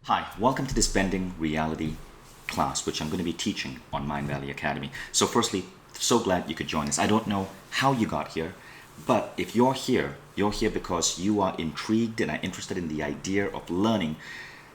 Hi, welcome to this Bending Reality class, which I'm going to be teaching on Mindvalley Academy. So firstly, so glad you could join us. I don't know how you got here, but if you're here because you are intrigued and are interested in the idea of learning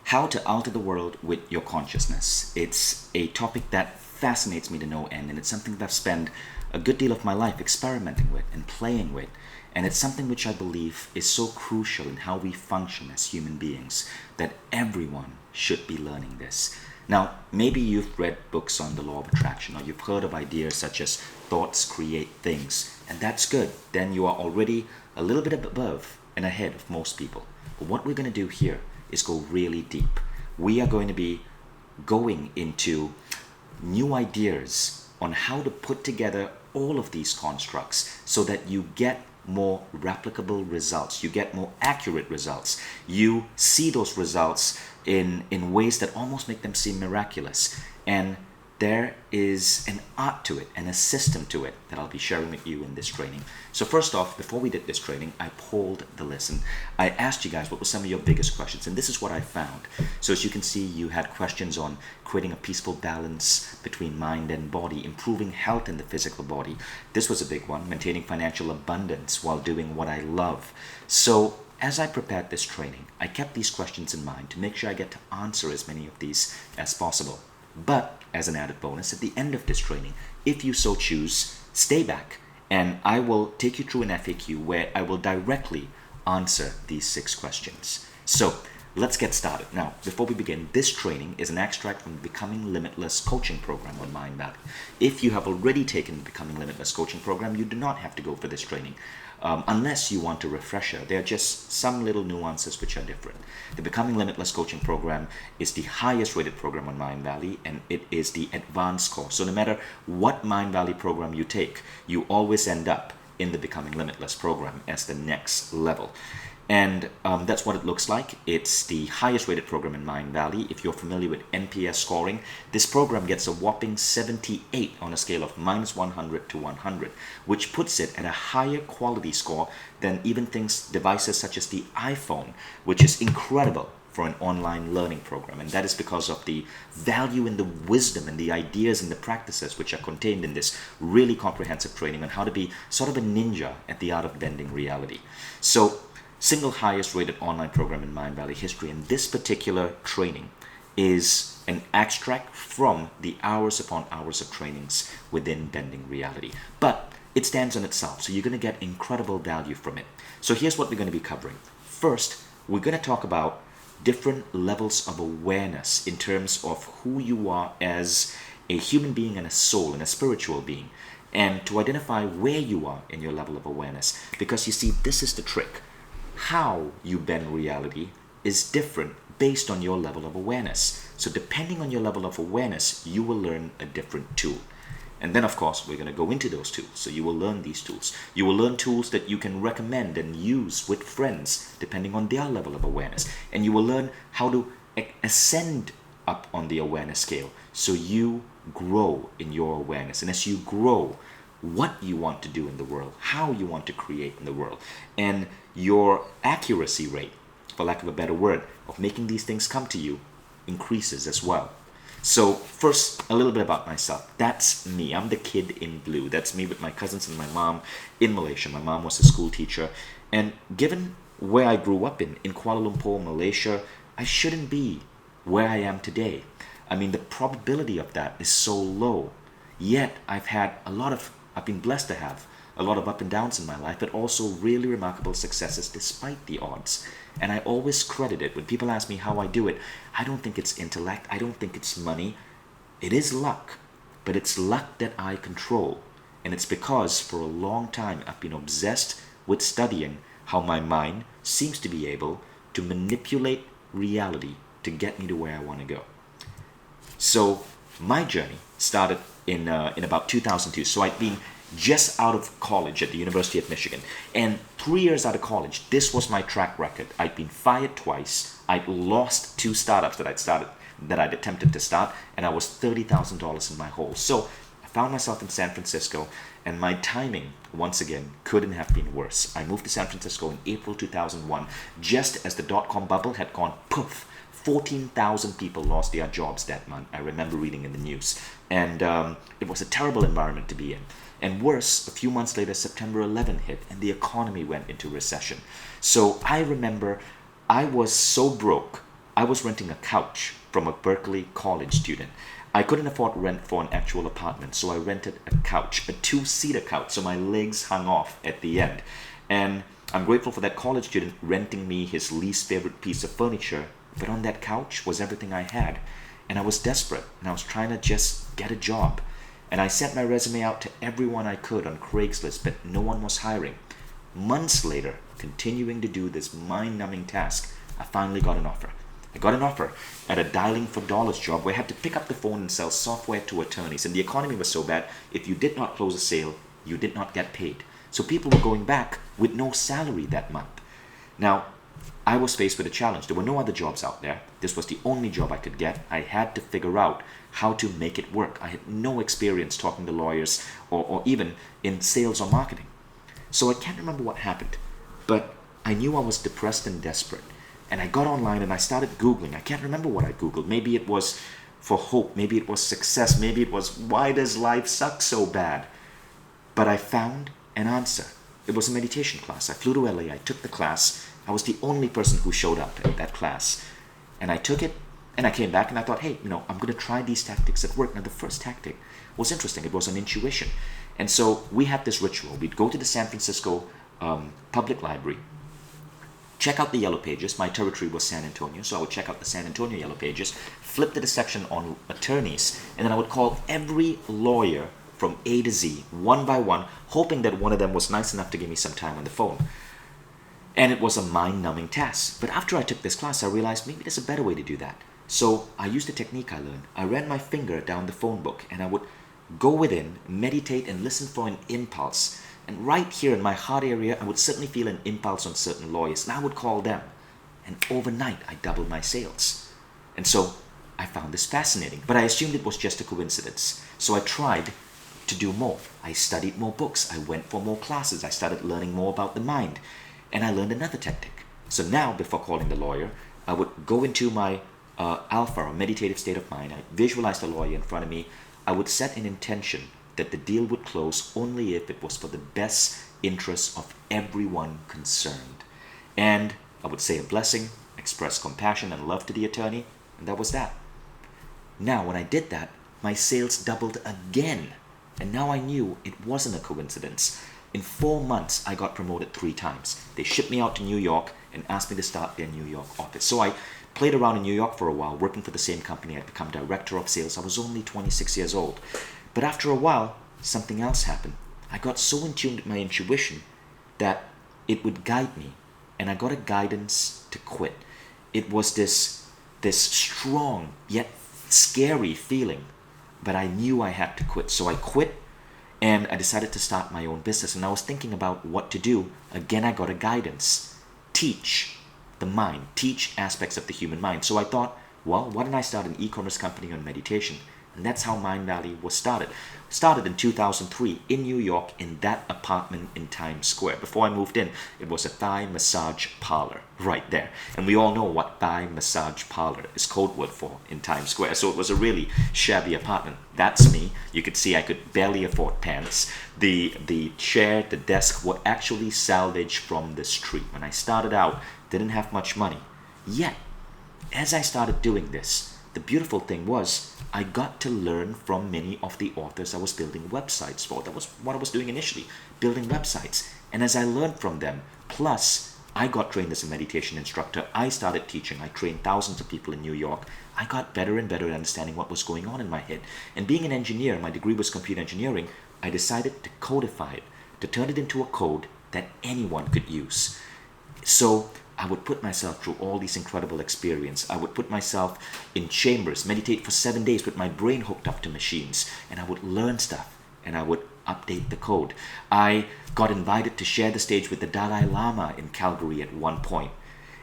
how to alter the world with your consciousness. It's a topic that fascinates me to no end, and it's something that I've spent a good deal of my life experimenting with and playing with. And it's something which I believe is so crucial in how we function as human beings that everyone should be learning this. Now, maybe you've read books on the law of attraction, or you've heard of ideas such as thoughts create things, and that's good. Then you are already a little bit above and ahead of most people. But what we're going to do here is go really deep. We are going to be going into new ideas on how to put together all of these constructs so that you get more replicable results, you get more accurate results, you see those results in ways that almost make them seem miraculous. And there is an art to it and a system to it that I'll be sharing with you in this training. So first off, before we did this training, I polled the listen. I asked you guys what were some of your biggest questions, and this is what I found. So as you can see, you had questions on creating a peaceful balance between mind and body, improving health in the physical body. This was a big one, maintaining financial abundance while doing what I love. So as I prepared this training, I kept these questions in mind to make sure I get to answer as many of these as possible. But as an added bonus, at the end of this training, if you so choose, stay back and I will take you through an FAQ where I will directly answer these 6 questions. So let's get started. Now, before we begin, this training is an extract from the Becoming Limitless coaching program on Mindvalley. If you have already taken the Becoming Limitless coaching program, you do not have to go for this training. Unless you want a refresher. There are just some little nuances which are different. The Becoming Limitless coaching program is the highest rated program on Mindvalley, and it is the advanced course. So no matter what Mindvalley program you take, you always end up in the Becoming Limitless program as the next level. And that's what it looks like. It's the highest rated program in Mindvalley. If you're familiar with NPS scoring, this program gets a whopping 78 on a scale of -100 to 100, which puts it at a higher quality score than even devices such as the iPhone, which is incredible for an online learning program. And that is because of the value and the wisdom and the ideas and the practices which are contained in this really comprehensive training on how to be sort of a ninja at the art of bending reality. So single highest rated online program in Mindvalley history, and this particular training is an extract from the hours upon hours of trainings within Bending Reality. But it stands on itself, so you're going to get incredible value from it. So here's what we're going to be covering. First, we're going to talk about different levels of awareness in terms of who you are as a human being and a soul and a spiritual being, and to identify where you are in your level of awareness. Because you see, this is the trick. How you bend reality is different based on your level of awareness. So depending on your level of awareness, you will learn a different tool. And then of course, we're going to go into those tools. So you will learn these tools. You will learn tools that you can recommend and use with friends depending on their level of awareness. And you will learn how to ascend up on the awareness scale so you grow in your awareness. And as you grow, what you want to do in the world, how you want to create in the world, and your accuracy rate, for lack of a better word, of making these things come to you increases as well. So first, a little bit about myself. That's me. I'm the kid in blue. That's me with my cousins and my mom in Malaysia. My mom was a school teacher. And given where I grew up in Kuala Lumpur, Malaysia, I shouldn't be where I am today. I mean, the probability of that is so low. Yet I've been blessed to have a lot of up and downs in my life, but also really remarkable successes despite the odds. And I always credit it. When people ask me how I do it, I don't think it's intellect. I don't think it's money. It is luck, but it's luck that I control. And it's because for a long time I've been obsessed with studying how my mind seems to be able to manipulate reality to get me to where I want to go. So my journey started in about 2002. So I'd been just out of college at the University of Michigan. And 3 years out of college, this was my track record. I'd been fired twice. I'd lost 2 startups that I'd attempted to start, and I was $30,000 in my hole. So I found myself in San Francisco, and my timing, once again, couldn't have been worse. I moved to San Francisco in April 2001, just as the dot-com bubble had gone poof, 14,000 people lost their jobs that month. I remember reading in the news. And it was a terrible environment to be in. And worse, a few months later, September 11 hit and the economy went into recession. So I remember I was so broke, I was renting a couch from a Berkeley college student. I couldn't afford rent for an actual apartment, so I rented a couch, a two-seater couch, so my legs hung off at the end. And I'm grateful for that college student renting me his least favorite piece of furniture, but on that couch was everything I had. And I was desperate, and I was trying to just get a job. And I sent my resume out to everyone I could on Craigslist, but no one was hiring. Months later, continuing to do this mind-numbing task, I finally got an offer. I got an offer at a dialing for dollars job where I had to pick up the phone and sell software to attorneys. And the economy was so bad, if you did not close a sale, you did not get paid. So people were going back with no salary that month. Now, I was faced with a challenge. There were no other jobs out there. This was the only job I could get. I had to figure out how to make it work. I had no experience talking to lawyers or even in sales or marketing. So I can't remember what happened, but I knew I was depressed and desperate. And I got online and I started Googling. I can't remember what I Googled. Maybe it was for hope. Maybe it was success. Maybe it was, why does life suck so bad? But I found an answer. It was a meditation class. I flew to LA. I took the class. I was the only person who showed up at that class. And I took it and I came back and I thought, hey, I'm going to try these tactics at work. Now, the first tactic was interesting. It was an intuition. And so we had this ritual. We'd go to the San Francisco Public Library, check out the yellow pages. My territory was San Antonio, so I would check out the San Antonio yellow pages, flip to the section on attorneys, and then I would call every lawyer from A to Z, one by one, hoping that one of them was nice enough to give me some time on the phone. And it was a mind-numbing task. But after I took this class, I realized maybe there's a better way to do that. So I used a technique I learned. I ran my finger down the phone book, and I would go within, meditate, and listen for an impulse. And right here in my heart area, I would certainly feel an impulse on certain lawyers, and I would call them. And overnight, I doubled my sales. And so I found this fascinating, but I assumed it was just a coincidence. So I tried to do more. I studied more books. I went for more classes. I started learning more about the mind. And I learned another tactic. So now, before calling the lawyer, I would go into my alpha, or meditative state of mind. I visualized the lawyer in front of me. I would set an intention that the deal would close only if it was for the best interests of everyone concerned. And I would say a blessing, express compassion and love to the attorney, and that was that. Now, when I did that, my sales doubled again. And now I knew it wasn't a coincidence. In 4 months, I got promoted 3 times. They shipped me out to New York and asked me to start their New York office. So I played around in New York for a while, working for the same company. I'd become director of sales. I was only 26 years old. But after a while, something else happened. I got so in tune with my intuition that it would guide me. And I got a guidance to quit. It was this strong yet scary feeling. But I knew I had to quit. So I quit and I decided to start my own business. And I was thinking about what to do. Again, I got a guidance. Teach the mind. Teach aspects of the human mind. So I thought, well, why don't I start an e-commerce company on meditation? And that's how Mindvalley was started. Started in 2003 in New York in that apartment in Times Square. Before I moved in, it was a Thai massage parlor right there. And we all know what Thai massage parlor is code word for in Times Square. So it was a really shabby apartment. That's me. You could see I could barely afford pants. The chair, the desk were actually salvaged from the street. When I started out, didn't have much money. Yet, as I started doing this, the beautiful thing was I got to learn from many of the authors I was building websites for. That was what I was doing initially, building websites. And as I learned from them, plus I got trained as a meditation instructor. I started teaching. I trained thousands of people in New York. I got better and better at understanding what was going on in my head. And being an engineer, my degree was computer engineering, I decided to codify it, to turn it into a code that anyone could use. So I would put myself through all these incredible experiences. I would put myself in chambers, meditate for 7 days with my brain hooked up to machines, and I would learn stuff, and I would update the code. I got invited to share the stage with the Dalai Lama in Calgary at one point,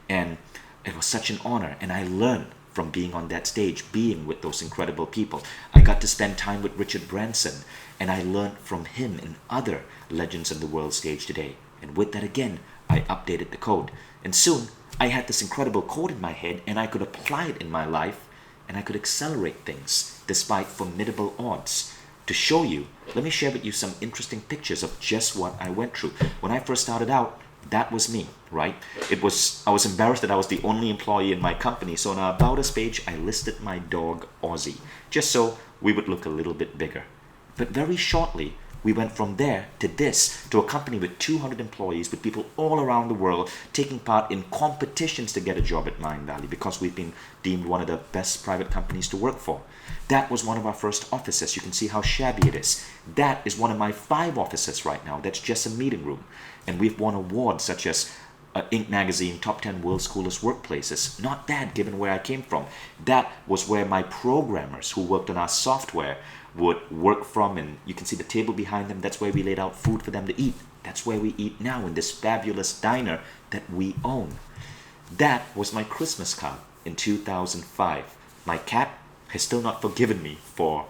and it was such an honor, and I learned from being on that stage, being with those incredible people. I got to spend time with Richard Branson, and I learned from him and other legends of the world stage today. And with that again, I updated the code. And soon, I had this incredible code in my head, and I could apply it in my life, and I could accelerate things despite formidable odds. To show you, let me share with you some interesting pictures of just what I went through. When I first started out, that was me, right? I was embarrassed that I was the only employee in my company, so on our About Us page, I listed my dog Ozzy, just so we would look a little bit bigger. But very shortly, we went from there to this, to a company with 200 employees, with people all around the world taking part in competitions to get a job at Mindvalley because we've been deemed one of the best private companies to work for. That was one of our first offices. You can see how shabby it is. That is one of my 5 offices right now. That's just a meeting room. And we've won awards such as Inc. magazine, top 10 world's coolest workplaces. Not bad given where I came from. That was where my programmers who worked on our software would work from, and you can see the table behind them. That's where we laid out food for them to eat. That's where we eat now, in this fabulous diner that we own. That was my Christmas card in 2005. My cat has still not forgiven me for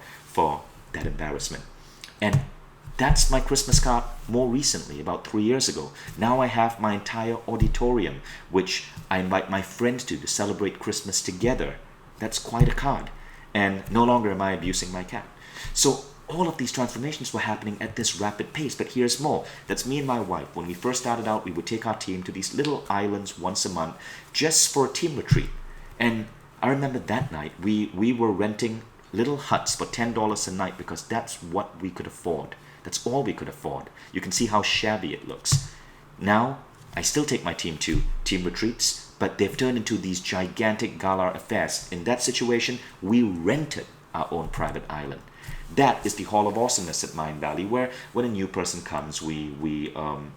that embarrassment. And that's my Christmas card more recently, about 3 years ago. Now I have my entire auditorium, which I invite my friends to celebrate Christmas together. That's quite a card. And no longer am I abusing my cat. So all of these transformations were happening at this rapid pace. But here's more. That's me and my wife. When we first started out, we would take our team to these little islands once a month just for a team retreat. And I remember that night, we were renting little huts for $10 a night because that's what we could afford. That's all we could afford. You can see how shabby it looks. Now, I still take my team to team retreats, but they've turned into these gigantic gala affairs. In that situation, we rented our own private island. That is the Hall of Awesomeness at Mindvalley, where when a new person comes, we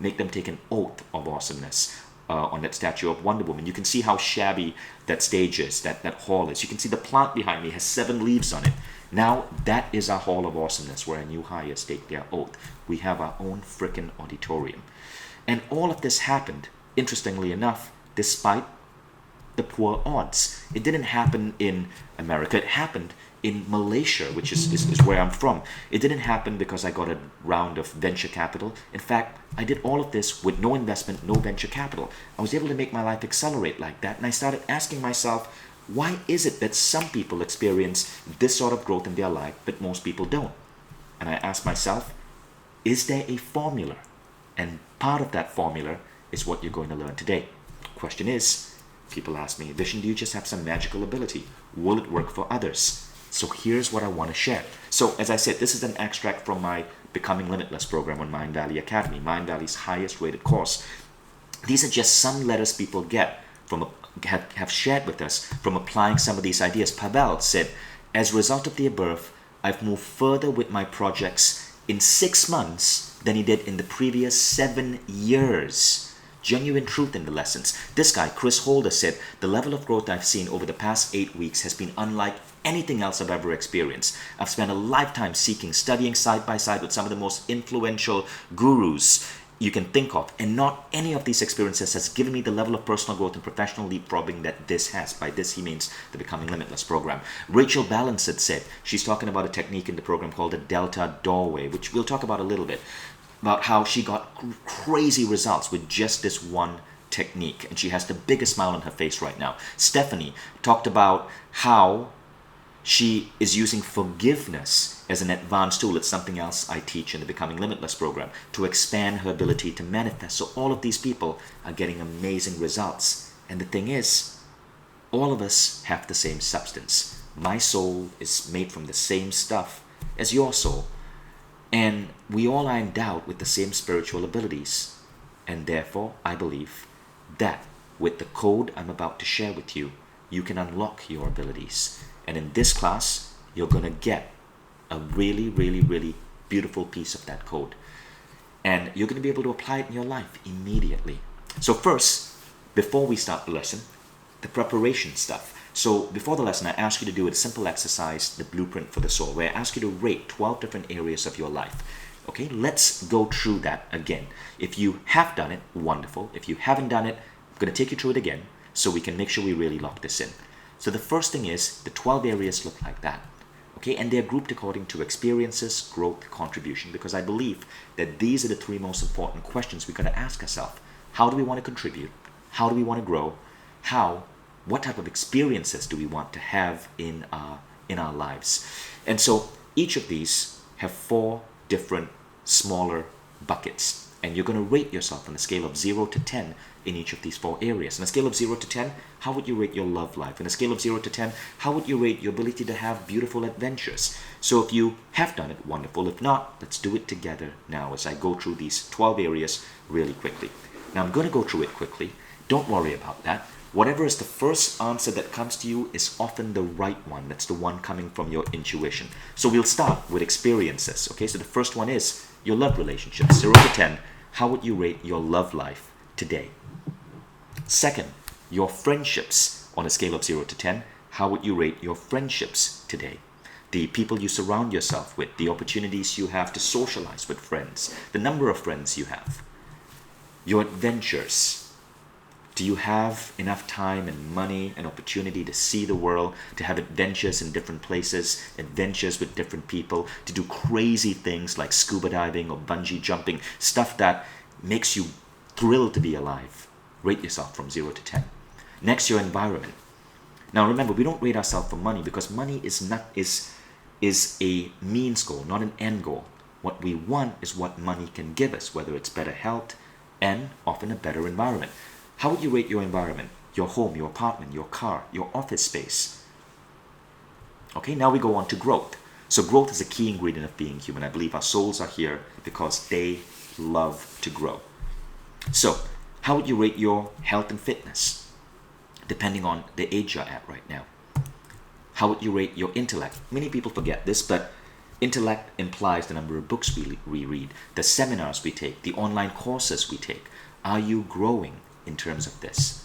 make them take an oath of awesomeness on that statue of Wonder Woman. You can see how shabby that stage is, that hall is. You can see the plant behind me has 7 leaves on it. Now, that is our Hall of Awesomeness, where new hires take their oath. We have our own frickin' auditorium. And all of this happened, interestingly enough, despite the poor odds. It didn't happen in America. It happened in Malaysia, which is where I'm from. It didn't happen because I got a round of venture capital. In fact, I did all of this with no investment, no venture capital. I was able to make my life accelerate like that, and I started asking myself, why is it that some people experience this sort of growth in their life, but most people don't? And I asked myself, is there a formula? And part of that formula is what you're going to learn today. Question is, people ask me, Vishen, do you just have some magical ability? Will it work for others? So here's what I want to share. So as I said, this is an extract from my Becoming Limitless program on Mindvalley Academy, Mindvalley's highest rated course. These are just some letters people get from have shared with us from applying some of these ideas. Pavel said, as a result of the above, I've moved further with my projects in 6 months than he did in the previous 7 years. Genuine truth in the lessons. This guy, Chris Holder, said, the level of growth I've seen over the past 8 weeks has been unlike anything else I've ever experienced. I've spent a lifetime studying side by side with some of the most influential gurus you can think of, and not any of these experiences has given me the level of personal growth and professional leapfrogging that this has. By this, he means the Becoming Limitless program. Rachel Balance had said, she's talking about a technique in the program called the Delta Doorway, which we'll talk about a little bit, about how she got crazy results with just this one technique, and she has the biggest smile on her face right now. Stephanie talked about how she is using forgiveness as an advanced tool. It's something else I teach in the Becoming Limitless program, to expand her ability to manifest. So all of these people are getting amazing results. And the thing is, all of us have the same substance. My soul is made from the same stuff as your soul. And we all are endowed with the same spiritual abilities. And therefore, I believe that with the code I'm about to share with you, you can unlock your abilities. And in this class, you're going to get a really, really, really beautiful piece of that code. And you're going to be able to apply it in your life immediately. So first, before we start the lesson, the preparation stuff. So before the lesson, I ask you to do a simple exercise, the blueprint for the soul, where I ask you to rate 12 different areas of your life. Okay, let's go through that again. If you have done it, wonderful. If you haven't done it, I'm going to take you through it again so we can make sure we really lock this in. So the first thing is, the 12 areas look like that. Okay, and they're grouped according to experiences, growth, contribution, because I believe that these are the 3 most important questions we got to ask ourselves. How do we want to contribute? How do we want to grow? What type of experiences do we want to have in our lives? And so each of these have 4 different smaller buckets, and you're going to rate yourself on a scale of 0 to 10 in each of these 4 areas. On a scale of 0 to 10, how would you rate your love life? On a scale of 0 to 10, how would you rate your ability to have beautiful adventures? So if you have done it, wonderful. If not, let's do it together now as I go through these 12 areas really quickly. Now I'm going to go through it quickly. Don't worry about that. Whatever is the first answer that comes to you is often the right one. That's the one coming from your intuition. So we'll start with experiences. Okay, so the first one is your love relationship. 0 to 10, how would you rate your love life today? Second, your friendships. On a scale of 0 to 10, how would you rate your friendships today? The people you surround yourself with, the opportunities you have to socialize with friends, the number of friends you have. Your adventures. Do you have enough time and money and opportunity to see the world, to have adventures in different places, adventures with different people, to do crazy things like scuba diving or bungee jumping, stuff that makes you thrilled to be alive? Rate yourself from 0 to 10. Next, your environment. Now remember, we don't rate ourselves for money because money is a means goal, not an end goal. What we want is what money can give us, whether it's better health and often a better environment. How would you rate your environment? Your home, your apartment, your car, your office space. Okay, now we go on to growth. So growth is a key ingredient of being human. I believe our souls are here because they love to grow. So how would you rate your health and fitness? Depending on the age you're at right now. How would you rate your intellect? Many people forget this, but intellect implies the number of books we read, the seminars we take, the online courses we take. Are you growing in terms of this?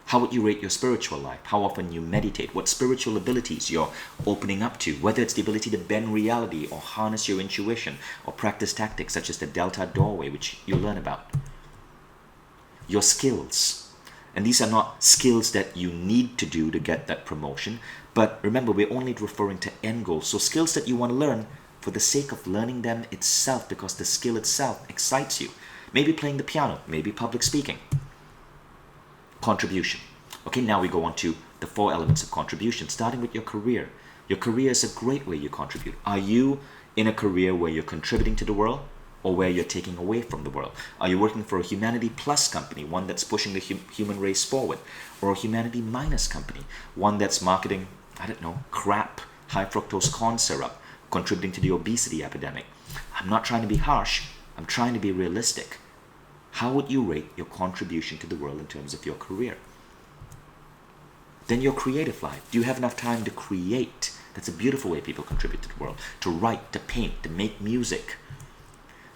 How would you rate your spiritual life? How often you meditate? What spiritual abilities you're opening up to? Whether it's the ability to bend reality or harness your intuition or practice tactics such as the Delta Doorway, which you'll learn about. Your skills. And these are not skills that you need to do to get that promotion. But remember, we're only referring to end goals. So skills that you want to learn for the sake of learning them itself, because the skill itself excites you. Maybe playing the piano, maybe public speaking. Contribution. Okay, now we go on to the 4 elements of contribution, starting with your career. Your career is a great way you contribute. Are you in a career where you're contributing to the world or where you're taking away from the world? Are you working for a Humanity Plus company, one that's pushing the human race forward? Or a Humanity Minus company, one that's marketing, I don't know, crap, high fructose corn syrup, contributing to the obesity epidemic? I'm not trying to be harsh. I'm trying to be realistic. How would you rate your contribution to the world in terms of your career? Then your creative life. Do you have enough time to create? That's a beautiful way people contribute to the world. To write, to paint, to make music.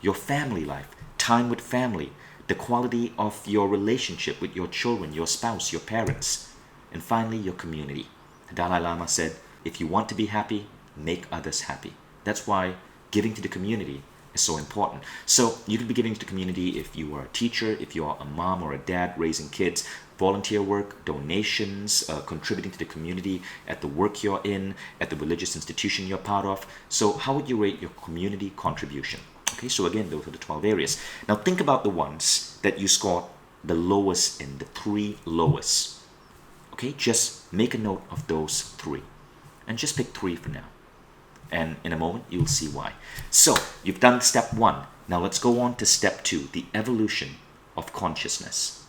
Your family life. Time with family. The quality of your relationship with your children, your spouse, your parents. And finally, your community. The Dalai Lama said, if you want to be happy, make others happy. That's why giving to the community is so important. So you could be giving to the community if you are a teacher, if you are a mom or a dad raising kids, volunteer work, donations, contributing to the community at the work you're in, at the religious institution you're part of. So how would you rate your community contribution? Okay, so again, those are the 12 areas. Now think about the ones that you scored the lowest in, the 3 lowest. Okay, just make a note of those 3 and just pick 3 for now. And in a moment, you'll see why. So, you've done step 1. Now let's go on to step 2, the evolution of consciousness.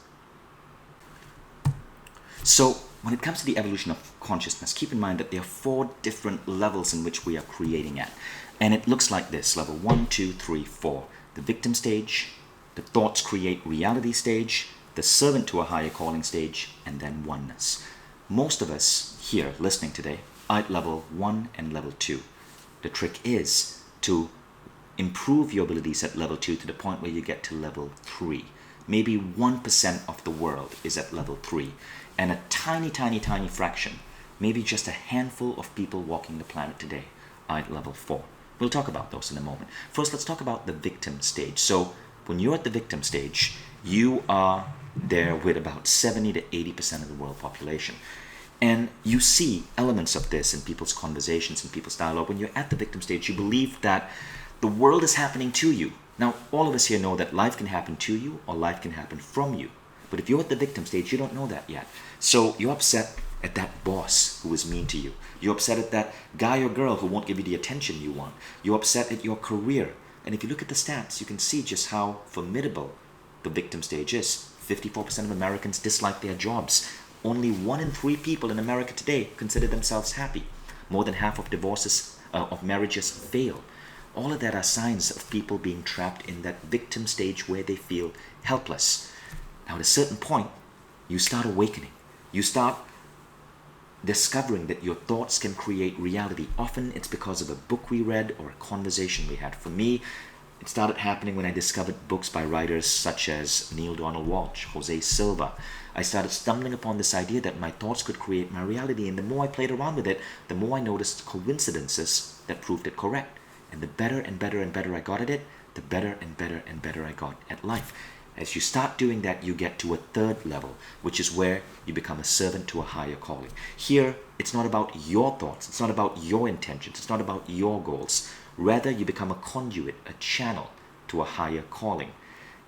So, when it comes to the evolution of consciousness, keep in mind that there are 4 different levels in which we are creating at. And it looks like this, level 1, 2, 3, 4. The victim stage, the thoughts create reality stage, the servant to a higher calling stage, and then oneness. Most of us here listening today are at level 1 and level 2. The trick is to improve your abilities at level 2 to the point where you get to level 3. Maybe 1% of the world is at level 3. And a tiny, tiny, tiny fraction, maybe just a handful of people walking the planet today are at level 4. We'll talk about those in a moment. First, let's talk about the victim stage. So when you're at the victim stage, you are there with about 70 to 80% of the world population. And you see elements of this in people's conversations, in people's dialogue. When you're at the victim stage, you believe that the world is happening to you. Now, all of us here know that life can happen to you or life can happen from you. But if you're at the victim stage, you don't know that yet. So you're upset at that boss who is mean to you. You're upset at that guy or girl who won't give you the attention you want. You're upset at your career. And if you look at the stats, you can see just how formidable the victim stage is. 54% of Americans dislike their jobs. Only 1 in 3 people in America today consider themselves happy. More than half of divorces, of marriages fail. All of that are signs of people being trapped in that victim stage where they feel helpless. Now, at a certain point, you start awakening. You start discovering that your thoughts can create reality. Often it's because of a book we read or a conversation we had. For me, it started happening when I discovered books by writers such as Neil Donald Walsh, Jose Silva. I started stumbling upon this idea that my thoughts could create my reality, and the more I played around with it, the more I noticed coincidences that proved it correct. And the better and better and better I got at it, the better and better and better I got at life. As you start doing that, you get to a third level, which is where you become a servant to a higher calling. Here, it's not about your thoughts. It's not about your intentions. It's not about your goals. Rather, you become a conduit, a channel to a higher calling.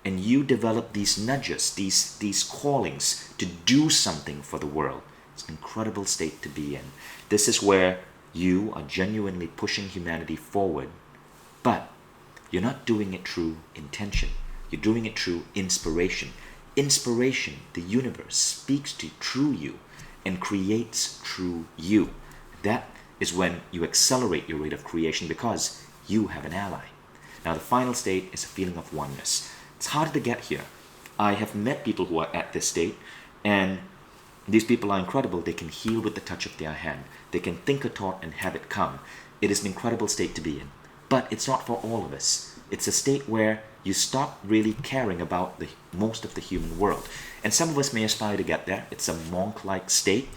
And you develop these nudges, these callings to do something for the world. It's an incredible state to be in. This is where you are genuinely pushing humanity forward, but you're not doing it through intention. You're doing it through inspiration. Inspiration, the universe, speaks to through you and creates through you. That is when you accelerate your rate of creation because you have an ally. Now, the final state is a feeling of oneness. It's harder to get here. I have met people who are at this state, and these people are incredible. They can heal with the touch of their hand. They can think a thought and have it come. It is an incredible state to be in. But it's not for all of us. It's a state where you stop really caring about the most of the human world. And some of us may aspire to get there. It's a monk-like state.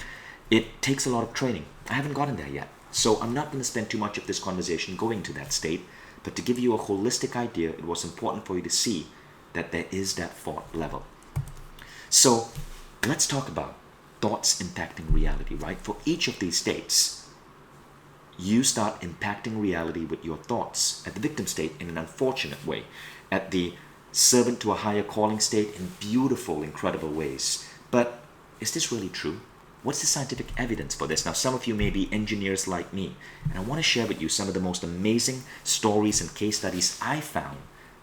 It takes a lot of training. I haven't gotten there yet. So I'm not going to spend too much of this conversation going to that state. But to give you a holistic idea, it was important for you to see that there is that fourth level. So let's talk about thoughts impacting reality, right? For each of these states, you start impacting reality with your thoughts. At the victim state, in an unfortunate way. At the servant to a higher calling state, in beautiful, incredible ways. But is this really true? What's the scientific evidence for this? Now, some of you may be engineers like me, and I want to share with you some of the most amazing stories and case studies I found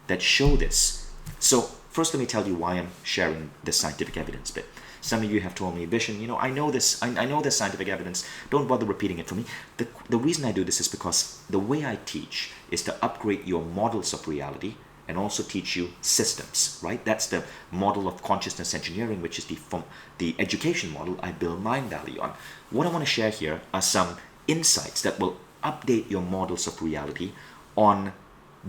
that show this. So, first let me tell you why I'm sharing this scientific evidence bit. Some of you have told me, Vishen, I know this. I know this scientific evidence. Don't bother repeating it for me. The reason I do this is because the way I teach is to upgrade your models of reality and also teach you systems, right? That's the model of consciousness engineering, which is the education model I build Mindvalley on. What I want to share here are some insights that will update your models of reality on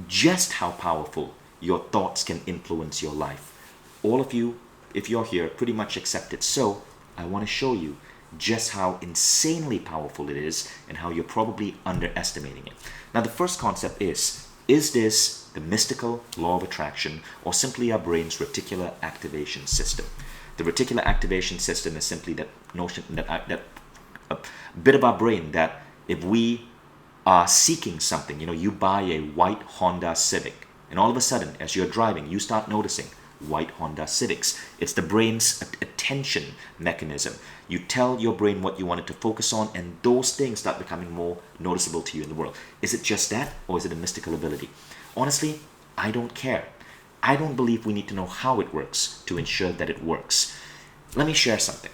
just how powerful your thoughts can influence your life. All of you, if you're here, pretty much accept it. So I want to show you just how insanely powerful it is and how you're probably underestimating it. Now, the first concept is this the mystical law of attraction or simply our brain's reticular activation system? The reticular activation system is simply that notion, that a bit of our brain that if we are seeking something, you buy a white Honda Civic, and all of a sudden, as you're driving, you start noticing white Honda Civics. It's the brain's attention mechanism. You tell your brain what you want it to focus on, and those things start becoming more noticeable to you in the world. Is it just that, or is it a mystical ability? Honestly, I don't care. I don't believe we need to know how it works to ensure that it works. Let me share something.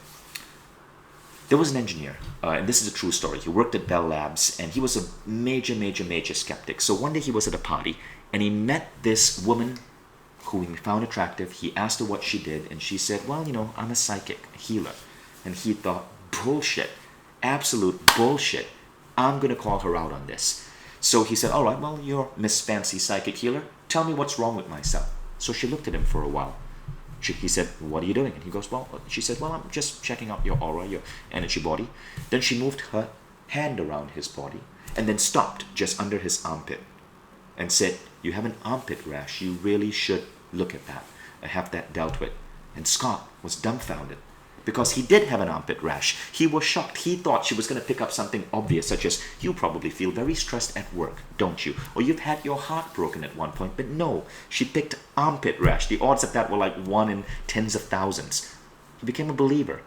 There was an engineer, and this is a true story. He worked at Bell Labs, and he was a major skeptic. So one day he was at a party, and he met this woman who he found attractive. He asked her what she did, and she said, well, I'm a psychic, a healer. And he thought, bullshit, absolute bullshit. I'm going to call her out on this. So he said, all right, well, you're Miss Fancy Psychic Healer. Tell me what's wrong with myself. So she looked at him for a while. He said, what are you doing? And he goes, she said, well, I'm just checking out your aura, your energy body. Then she moved her hand around his body and then stopped just under his armpit and said, you have an armpit rash. You really should look at that and have that dealt with. And Scott was dumbfounded. because he did have an armpit rash. He was shocked. He thought she was going to pick up something obvious, such as, you probably feel very stressed at work, don't you? Or you've had your heart broken at one point. But no, she picked armpit rash. The odds of that were like 1 in tens of thousands. He became a believer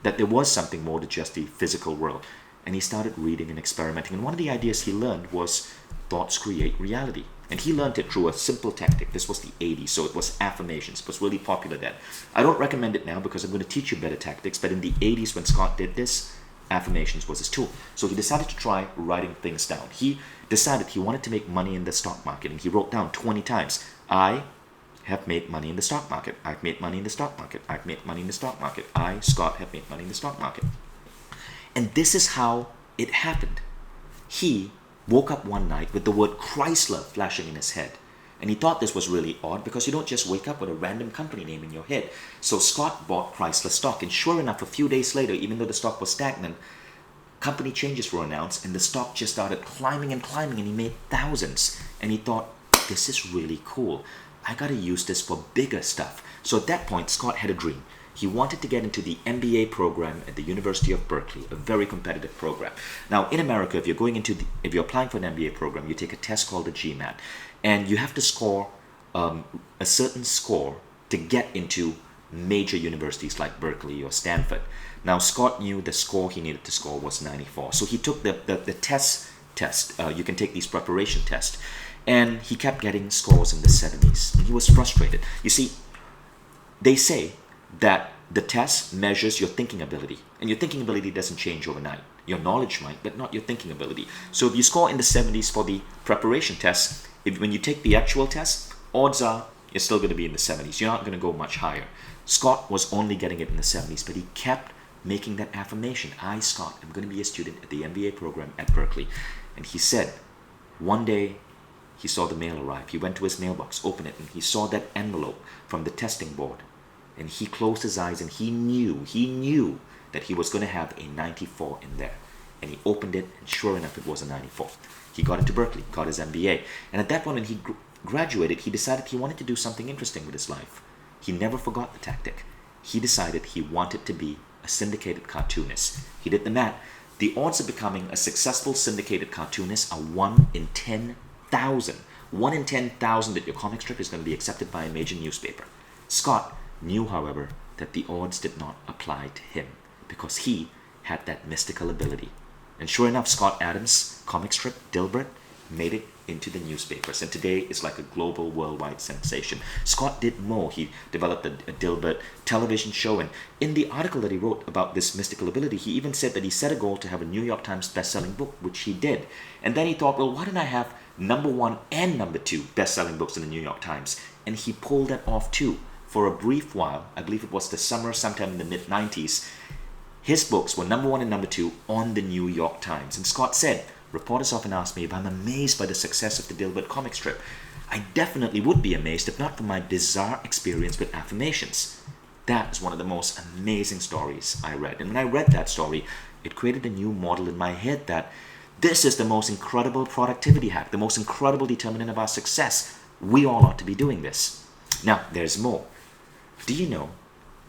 that there was something more to just the physical world. And he started reading and experimenting. And one of the ideas he learned was thoughts create reality. And he learned it through a simple tactic. This was the 80s, so it was affirmations. It was really popular then. I don't recommend it now because I'm going to teach you better tactics. But in the 80s, when Scott did this, affirmations was his tool. So he decided to try writing things down. He decided he wanted to make money in the stock market. And he wrote down 20 times, I have made money in the stock market. I've made money in the stock market. I've made money in the stock market. I, Scott, have made money in the stock market. And this is how it happened. He woke up one night with the word Chrysler flashing in his head. And he thought this was really odd because you don't just wake up with a random company name in your head. So Scott bought Chrysler stock. And sure enough, a few days later, even though the stock was stagnant, company changes were announced and the stock just started climbing and climbing and he made thousands. And he thought, this is really cool. I got to use this for bigger stuff. So at that point, Scott had a dream. He wanted to get into the MBA program at the University of Berkeley, a very competitive program. Now, in America, if you're applying for an MBA program, you take a test called the GMAT, and you have to score a certain score to get into major universities like Berkeley or Stanford. Now, Scott knew the score he needed to score was 94, so he took the test. You can take these preparation tests, and he kept getting scores in the 70s, and he was frustrated. You see, they say that the test measures your thinking ability. And your thinking ability doesn't change overnight. Your knowledge might, but not your thinking ability. So if you score in the 70s for the preparation test, when you take the actual test, odds are you're still going to be in the 70s. You're not going to go much higher. Scott was only getting it in the 70s, but he kept making that affirmation. I, Scott, am going to be a student at the MBA program at Berkeley. And he said, one day, he saw the mail arrive. He went to his mailbox, opened it, and he saw that envelope from the testing board. And he closed his eyes and he knew that he was going to have a 94 in there. And he opened it and sure enough, it was a 94. He got into Berkeley, got his MBA. And at that point when he graduated, he decided he wanted to do something interesting with his life. He never forgot the tactic. He decided he wanted to be a syndicated cartoonist. He did the math. The odds of becoming a successful syndicated cartoonist are 1 in 10,000. 1 in 10,000 that your comic strip is going to be accepted by a major newspaper. Scott knew, however, that the odds did not apply to him because he had that mystical ability. And sure enough, Scott Adams' comic strip, Dilbert, made it into the newspapers. And today it's like a global, worldwide sensation. Scott did more. He developed a Dilbert television show. And in the article that he wrote about this mystical ability, he even said that he set a goal to have a New York Times best-selling book, which he did. And then he thought, well, why didn't I have number 1 and number 2 best-selling books in the New York Times? And he pulled that off too. For a brief while, I believe it was the summer sometime in the mid-90s, his books were number 1 and number 2 on the New York Times. And Scott said, reporters often ask me if I'm amazed by the success of the Dilbert comic strip. I definitely would be amazed if not for my bizarre experience with affirmations. That is one of the most amazing stories I read. And when I read that story, it created a new model in my head that this is the most incredible productivity hack, the most incredible determinant of our success. We all ought to be doing this. Now, there's more. Do you know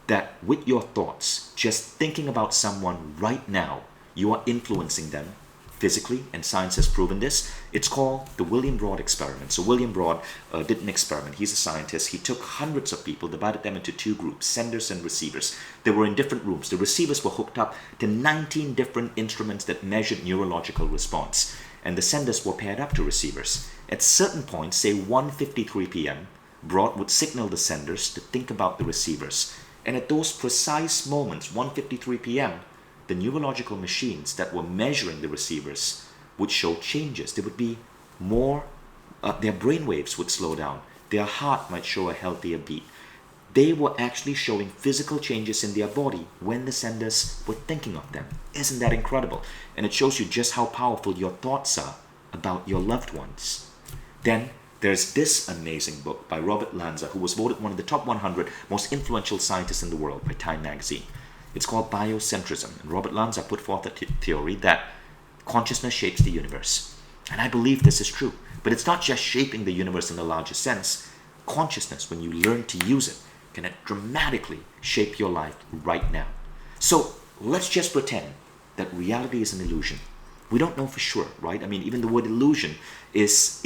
that with your thoughts, just thinking about someone right now, you are influencing them physically, and science has proven this. It's called the William Broad experiment. So William Broad did an experiment. He's a scientist. He took hundreds of people, divided them into 2 groups, senders and receivers. They were in different rooms. The receivers were hooked up to 19 different instruments that measured neurological response. And the senders were paired up to receivers. At certain points, say 1:53 p.m., Broad would signal the senders to think about the receivers. And at those precise moments, 1:53 p.m., the neurological machines that were measuring the receivers would show changes. There would be more, their brain waves would slow down. Their heart might show a healthier beat. They were actually showing physical changes in their body when the senders were thinking of them. Isn't that incredible? And it shows you just how powerful your thoughts are about your loved ones. Then there's this amazing book by Robert Lanza, who was voted one of the top 100 most influential scientists in the world by Time magazine. It's called Biocentrism, and Robert Lanza put forth a theory that consciousness shapes the universe. And I believe this is true. But it's not just shaping the universe in the larger sense. Consciousness, when you learn to use it, can dramatically shape your life right now. So let's just pretend that reality is an illusion. We don't know for sure, right? I mean, even the word illusion has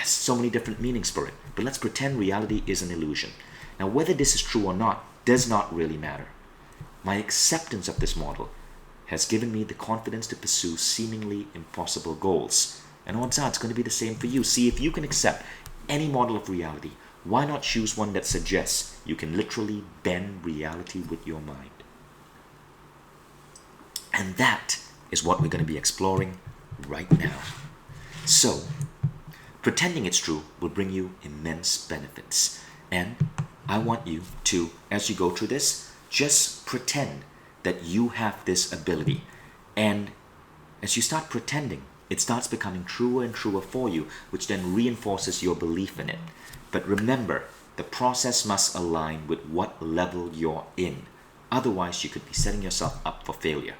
so many different meanings for it. But let's pretend reality is an illusion. Now, whether this is true or not does not really matter. My acceptance of this model has given me the confidence to pursue seemingly impossible goals. And odds are it's going to be the same for you. See, if you can accept any model of reality, why not choose one that suggests you can literally bend reality with your mind? And that is what we're going to be exploring right now. So, pretending it's true will bring you immense benefits. And I want you to, as you go through this, just pretend that you have this ability. And as you start pretending, it starts becoming truer and truer for you, which then reinforces your belief in it. But remember, the process must align with what level you're in. Otherwise, you could be setting yourself up for failure.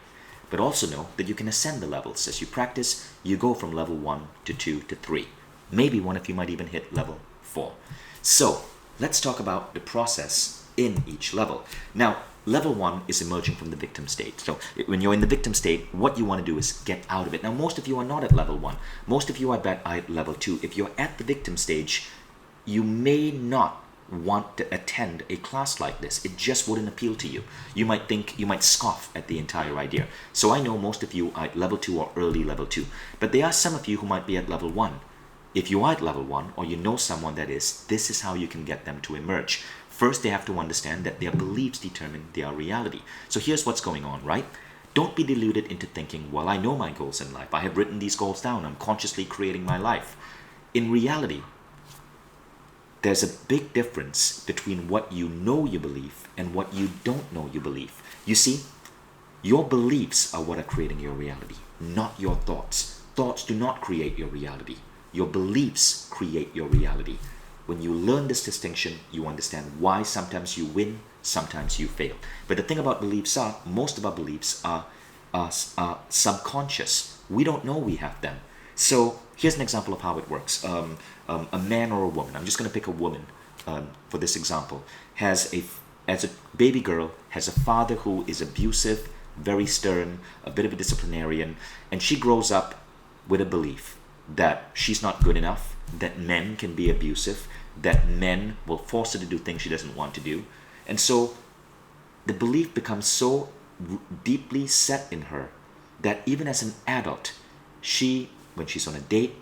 But also know that you can ascend the levels. As you practice, you go from level 1 to 2 to 3. Maybe one of you might even hit level 4. So, let's talk about the process in each level. Now, level 1 is emerging from the victim state. So, when you're in the victim state, what you want to do is get out of it. Now, most of you are not at level 1. Most of you are at level 2. If you're at the victim stage, you may not want to attend a class like this. It just wouldn't appeal to you. You might scoff at the entire idea. So I know most of you are at level 2 or early level 2, but there are some of you who might be at level 1. If you are at level 1 or you know someone that is, this is how you can get them to emerge. First, they have to understand that their beliefs determine their reality. So here's what's going on, right? Don't be deluded into thinking, well, I know my goals in life. I have written these goals down. I'm consciously creating my life. In reality, there's a big difference between what you know you believe and what you don't know you believe. You see, your beliefs are what are creating your reality, not your thoughts. Thoughts do not create your reality. Your beliefs create your reality. When you learn this distinction, you understand why sometimes you win, sometimes you fail. But the thing about beliefs are, most of our beliefs are subconscious. We don't know we have them. So here's an example of how it works. A man or a woman, I'm just going to pick a woman for this example, as a baby girl, has a father who is abusive, very stern, a bit of a disciplinarian, and she grows up with a belief that she's not good enough, that men can be abusive, that men will force her to do things she doesn't want to do. And so the belief becomes so deeply set in her that even as an adult, when she's on a date,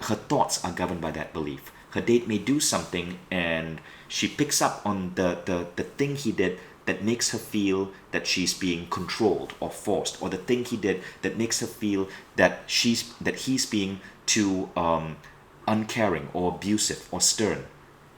her thoughts are governed by that belief. Her date may do something and she picks up on the thing he did that makes her feel that she's being controlled or forced, or the thing he did that makes her feel that he's being too uncaring or abusive or stern.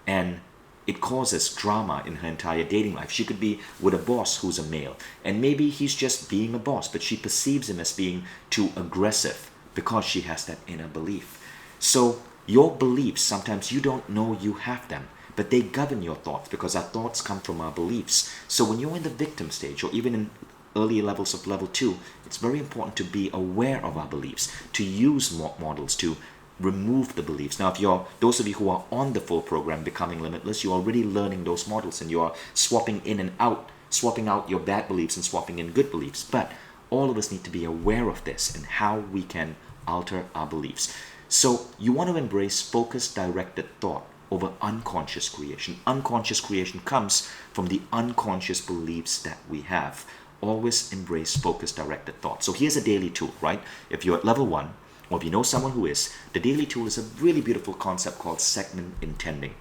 And it causes drama in her entire dating life. She could be with a boss who's a male, and maybe he's just being a boss, but she perceives him as being too aggressive because she has that inner belief. So your beliefs, sometimes you don't know you have them, but they govern your thoughts because our thoughts come from our beliefs. So when you're in the victim stage, or even in earlier levels of level 2, it's very important to be aware of our beliefs, to use models to remove the beliefs. Now, those of you who are on the full program, Becoming Limitless, you're already learning those models and you are swapping in and out, swapping out your bad beliefs and swapping in good beliefs. But all of us need to be aware of this and how we can alter our beliefs. So you want to embrace focused, directed thought over unconscious creation. Unconscious creation comes from the unconscious beliefs that we have. Always embrace focused, directed thought. So here's a daily tool, right? If you're at level 1, or if you know someone who is, the daily tool is a really beautiful concept called segment intending.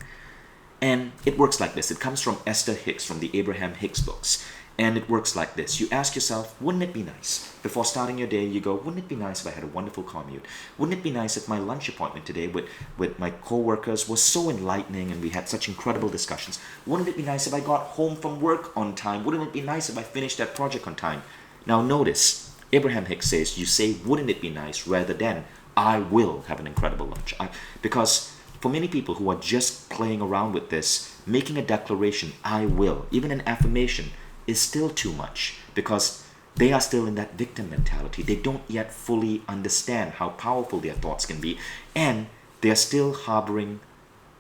And it works like this. It comes from Esther Hicks, from the Abraham Hicks books. And it works like this. You ask yourself, wouldn't it be nice? Before starting your day, you go, wouldn't it be nice if I had a wonderful commute? Wouldn't it be nice if my lunch appointment today with my co-workers was so enlightening and we had such incredible discussions? Wouldn't it be nice if I got home from work on time? Wouldn't it be nice if I finished that project on time? Now notice, Abraham Hicks says, you say, wouldn't it be nice, rather than, I will have an incredible lunch. Because for many people who are just playing around with this, making a declaration, I will, even an affirmation, is still too much, because they are still in that victim mentality. They don't yet fully understand how powerful their thoughts can be, and they're still harboring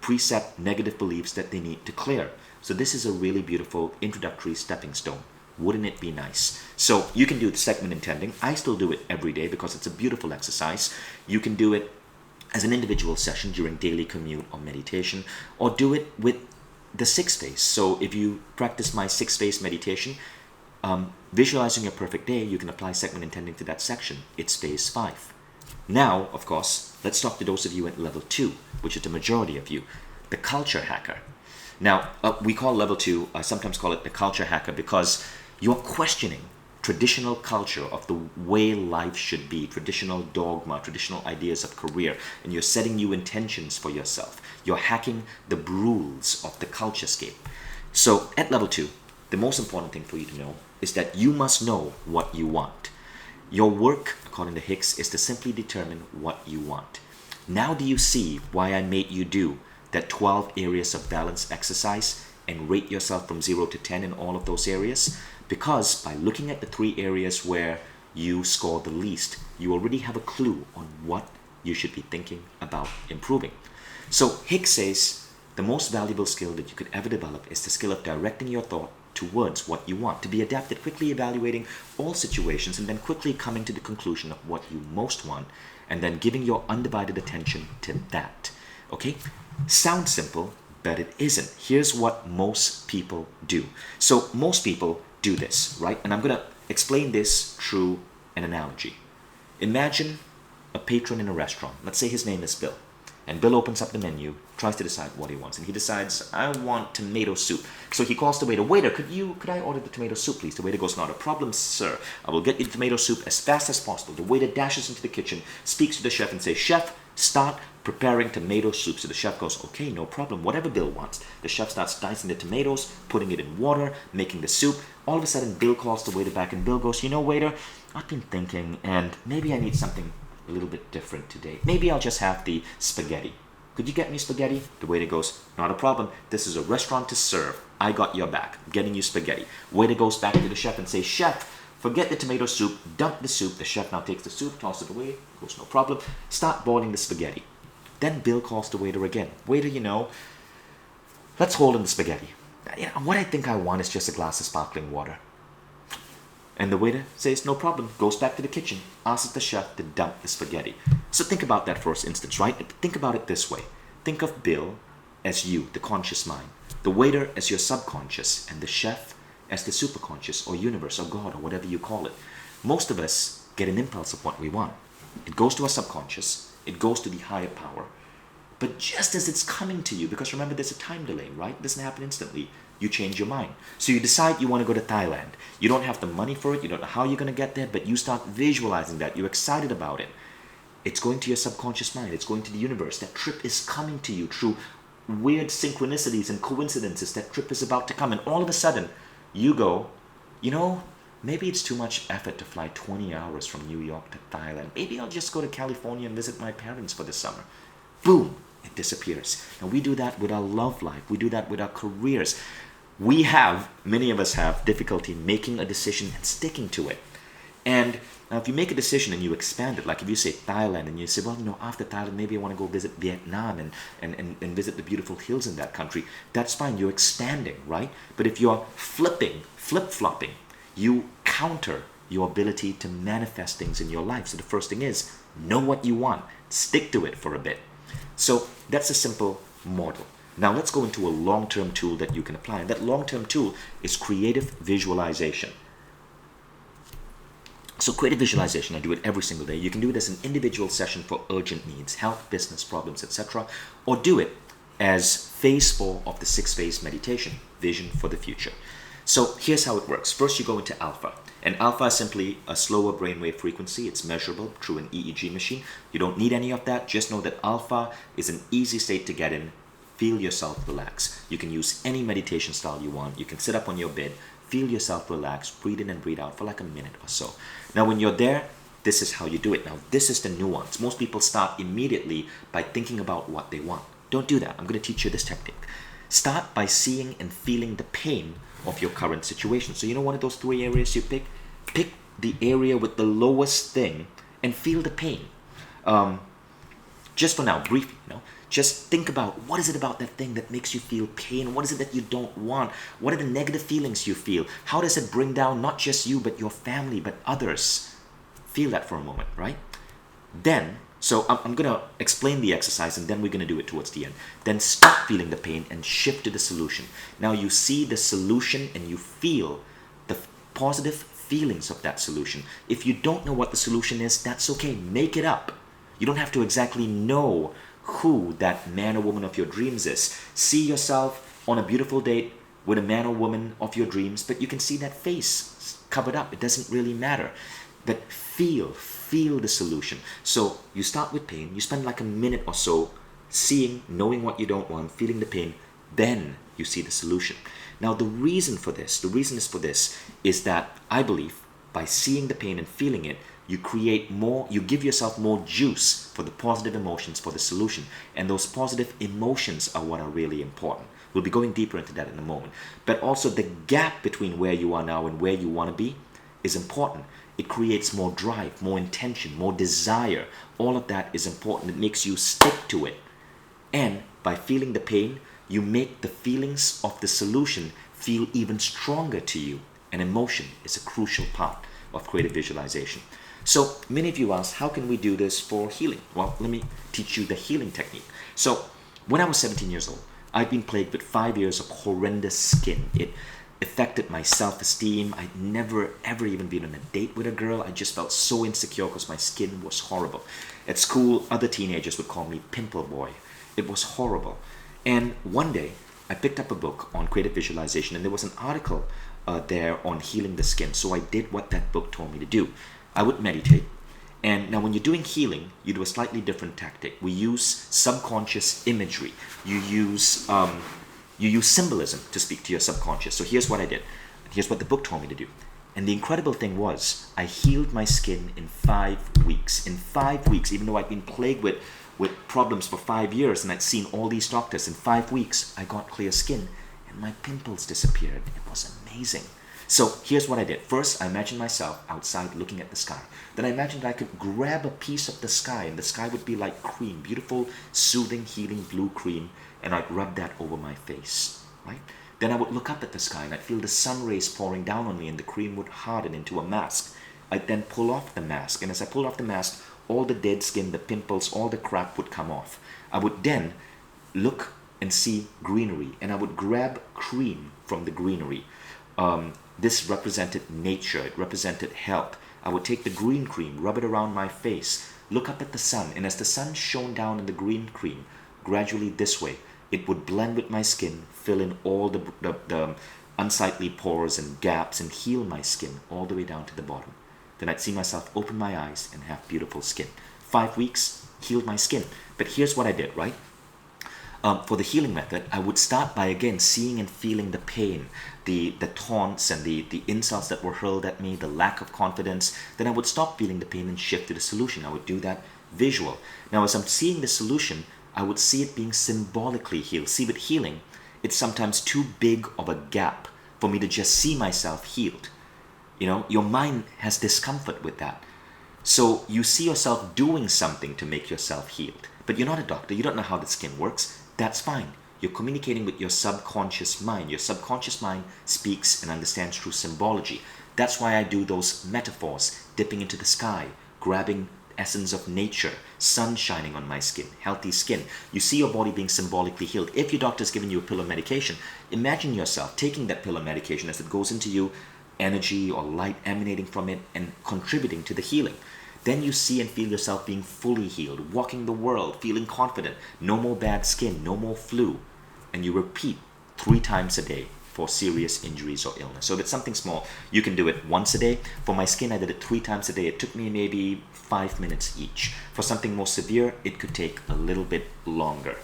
preset negative beliefs that they need to clear. So this is a really beautiful introductory stepping stone. Wouldn't it be nice? So you can do the segment intending. I still do it every day because it's a beautiful exercise. You can do it as an individual session during daily commute or meditation, or do it with the 6 phase. So if you practice my 6 phase meditation, visualizing your perfect day, you can apply segment intending to that section. It's phase 5. Now, of course, let's talk to those of you at level 2, which is the majority of you, the culture hacker. Now, we call level 2, I sometimes call it the culture hacker, because you're questioning traditional culture of the way life should be, traditional dogma, traditional ideas of career, and you're setting new intentions for yourself. You're hacking the rules of the culturescape. So at level 2, the most important thing for you to know is that you must know what you want. Your work, according to Hicks, is to simply determine what you want. Now do you see why I made you do that 12 areas of balance exercise and rate yourself from 0 to 10 in all of those areas? Because by looking at the 3 areas where you score the least, you already have a clue on what you should be thinking about improving. So Hicks says the most valuable skill that you could ever develop is the skill of directing your thought towards what you want, to be adapted, quickly evaluating all situations and then quickly coming to the conclusion of what you most want and then giving your undivided attention to that. Okay? Sounds simple, but it isn't. Here's what most people do. So most people do this, right? And I'm going to explain this through an analogy. Imagine a patron in a restaurant. Let's say his name is Bill. And Bill opens up the menu, tries to decide what he wants. And he decides, I want tomato soup. So he calls the waiter, waiter, could I order the tomato soup, please? The waiter goes, not a problem, sir. I will get you the tomato soup as fast as possible. The waiter dashes into the kitchen, speaks to the chef and says, chef, start preparing tomato soup. So the chef goes, okay, no problem, whatever Bill wants. The chef starts dicing the tomatoes, putting it in water, making the soup. All of a sudden, Bill calls the waiter back and Bill goes, you know, waiter, I've been thinking and maybe I need something a little bit different today. Maybe I'll just have the spaghetti. Could you get me spaghetti? The waiter goes, not a problem. This is a restaurant to serve. I got your back. I'm getting you spaghetti. Waiter goes back to the chef and says, chef, forget the tomato soup, dump the soup. The chef now takes the soup, tosses it away, goes, no problem. Start boiling the spaghetti. Then Bill calls the waiter again. Waiter, you know, let's hold in the spaghetti. You know, what I think I want is just a glass of sparkling water. And the waiter says, no problem, goes back to the kitchen, asks the chef to dump the spaghetti. So think about that for instance, right? Think about it this way. Think of Bill as you, the conscious mind, the waiter as your subconscious, and the chef as the superconscious or universe or God or whatever you call it. Most of us get an impulse of what we want. It goes to our subconscious, it goes to the higher power. But just as it's coming to you, because remember there's a time delay, right? It doesn't happen instantly. You change your mind. So you decide you want to go to Thailand. You don't have the money for it. You don't know how you're going to get there, but you start visualizing that. You're excited about it. It's going to your subconscious mind. It's going to the universe. That trip is coming to you through weird synchronicities and coincidences. That trip is about to come. And all of a sudden, you go, you know, maybe it's too much effort to fly 20 hours from New York to Thailand. Maybe I'll just go to California and visit my parents for the summer. Boom, it disappears. And we do that with our love life. We do that with our careers. Many of us have difficulty making a decision and sticking to it. And now if you make a decision and you expand it, like if you say Thailand and you say, well, you know, after Thailand, maybe I want to go visit Vietnam and visit the beautiful hills in that country. That's fine. You're expanding, right? But if you're flip-flopping, you counter your ability to manifest things in your life. So the first thing is, know what you want. Stick to it for a bit. So that's a simple model. Now let's go into a long-term tool that you can apply. And that long-term tool is creative visualization. So creative visualization, I do it every single day. You can do it as an individual session for urgent needs, health, business problems, etc. Or do it as phase 4 of the 6-phase meditation, vision for the future. So here's how it works. First you go into alpha. And alpha is simply a slower brainwave frequency. It's measurable through an EEG machine. You don't need any of that. Just know that alpha is an easy state to get in. Feel yourself relax. You can use any meditation style you want. You can sit up on your bed, feel yourself relax, breathe in and breathe out for like a minute or so. Now when you're there, this is how you do it. Now this is the nuance. Most people start immediately by thinking about what they want. Don't do that. I'm going to teach you this technique. Start by seeing and feeling the pain of your current situation. So you know one of those 3 areas you pick? Pick the area with the lowest thing and feel the pain. just for now, briefly, just think about what is it about that thing that makes you feel pain? What is it that you don't want? What are the negative feelings you feel? How does it bring down not just you, but your family, but others? Feel that for a moment, right? Then, so I'm going to explain the exercise and then we're going to do it towards the end. Then stop feeling the pain and shift to the solution. Now you see the solution and you feel the positive feelings of that solution. If you don't know what the solution is, that's okay. Make it up. You don't have to exactly know who that man or woman of your dreams is. See yourself on a beautiful date with a man or woman of your dreams, but you can see that face covered up. It doesn't really matter. But feel the solution. So you start with pain. You spend like a minute or so seeing, knowing what you don't want, feeling the pain. Then you see the solution. Now the reason is that I believe by seeing the pain and feeling it, you give yourself more juice for the positive emotions, for the solution. And those positive emotions are what are really important. We'll be going deeper into that in a moment. But also the gap between where you are now and where you want to be is important. It creates more drive, more intention, more desire. All of that is important. It makes you stick to it. And by feeling the pain, you make the feelings of the solution feel even stronger to you. And emotion is a crucial part of creative visualization. So many of you ask, how can we do this for healing? Well, let me teach you the healing technique. So when I was 17 years old, I'd been plagued with 5 years of horrendous skin. It affected my self-esteem. I'd never ever even been on a date with a girl. I just felt so insecure because my skin was horrible. At school, other teenagers would call me pimple boy. It was horrible. And one day, I picked up a book on creative visualization and there was an article there on healing the skin. So I did what that book told me to do. I would meditate. And now when you're doing healing, you do a slightly different tactic. We use subconscious imagery. You use symbolism to speak to your subconscious. So here's what I did. Here's what the book told me to do. And the incredible thing was, I healed my skin in 5 weeks. In 5 weeks, even though I'd been plagued with problems for 5 years and I'd seen all these doctors, in 5 weeks, I got clear skin and my pimples disappeared. It was amazing. So here's what I did. First, I imagined myself outside looking at the sky. Then I imagined I could grab a piece of the sky and the sky would be like cream, beautiful, soothing, healing blue cream, and I'd rub that over my face, right? Then I would look up at the sky and I'd feel the sun rays pouring down on me and the cream would harden into a mask. I'd then pull off the mask, and as I pulled off the mask, all the dead skin, the pimples, all the crap would come off. I would then look and see greenery, and I would grab cream from the greenery. This represented nature, it represented health. I would take the green cream, rub it around my face, look up at the sun, and as the sun shone down in the green cream, gradually this way, it would blend with my skin, fill in all the unsightly pores and gaps, and heal my skin all the way down to the bottom. Then I'd see myself open my eyes and have beautiful skin. 5 weeks, healed my skin. But here's what I did, right? For the healing method, I would start by again seeing and feeling the pain, the taunts and the insults that were hurled at me, the lack of confidence. Then I would stop feeling the pain and shift to the solution. I would do that visual. Now as I'm seeing the solution, I would see it being symbolically healed. See, with healing, it's sometimes too big of a gap for me to just see myself healed. You know, your mind has discomfort with that. So you see yourself doing something to make yourself healed. But you're not a doctor. You don't know how the skin works. That's fine. You're communicating with your subconscious mind. Your subconscious mind speaks and understands through symbology. That's why I do those metaphors, dipping into the sky, grabbing essence of nature, sun shining on my skin, healthy skin. You see your body being symbolically healed. If your doctor's giving you a pill of medication, imagine yourself taking that pill of medication as it goes into you, energy or light emanating from it and contributing to the healing. Then you see and feel yourself being fully healed, walking the world, feeling confident, no more bad skin, no more flu. And you repeat 3 times a day for serious injuries or illness. So if it's something small, you can do it once a day. For my skin, I did it 3 times a day. It took me maybe 5 minutes each. For something more severe, it could take a little bit longer.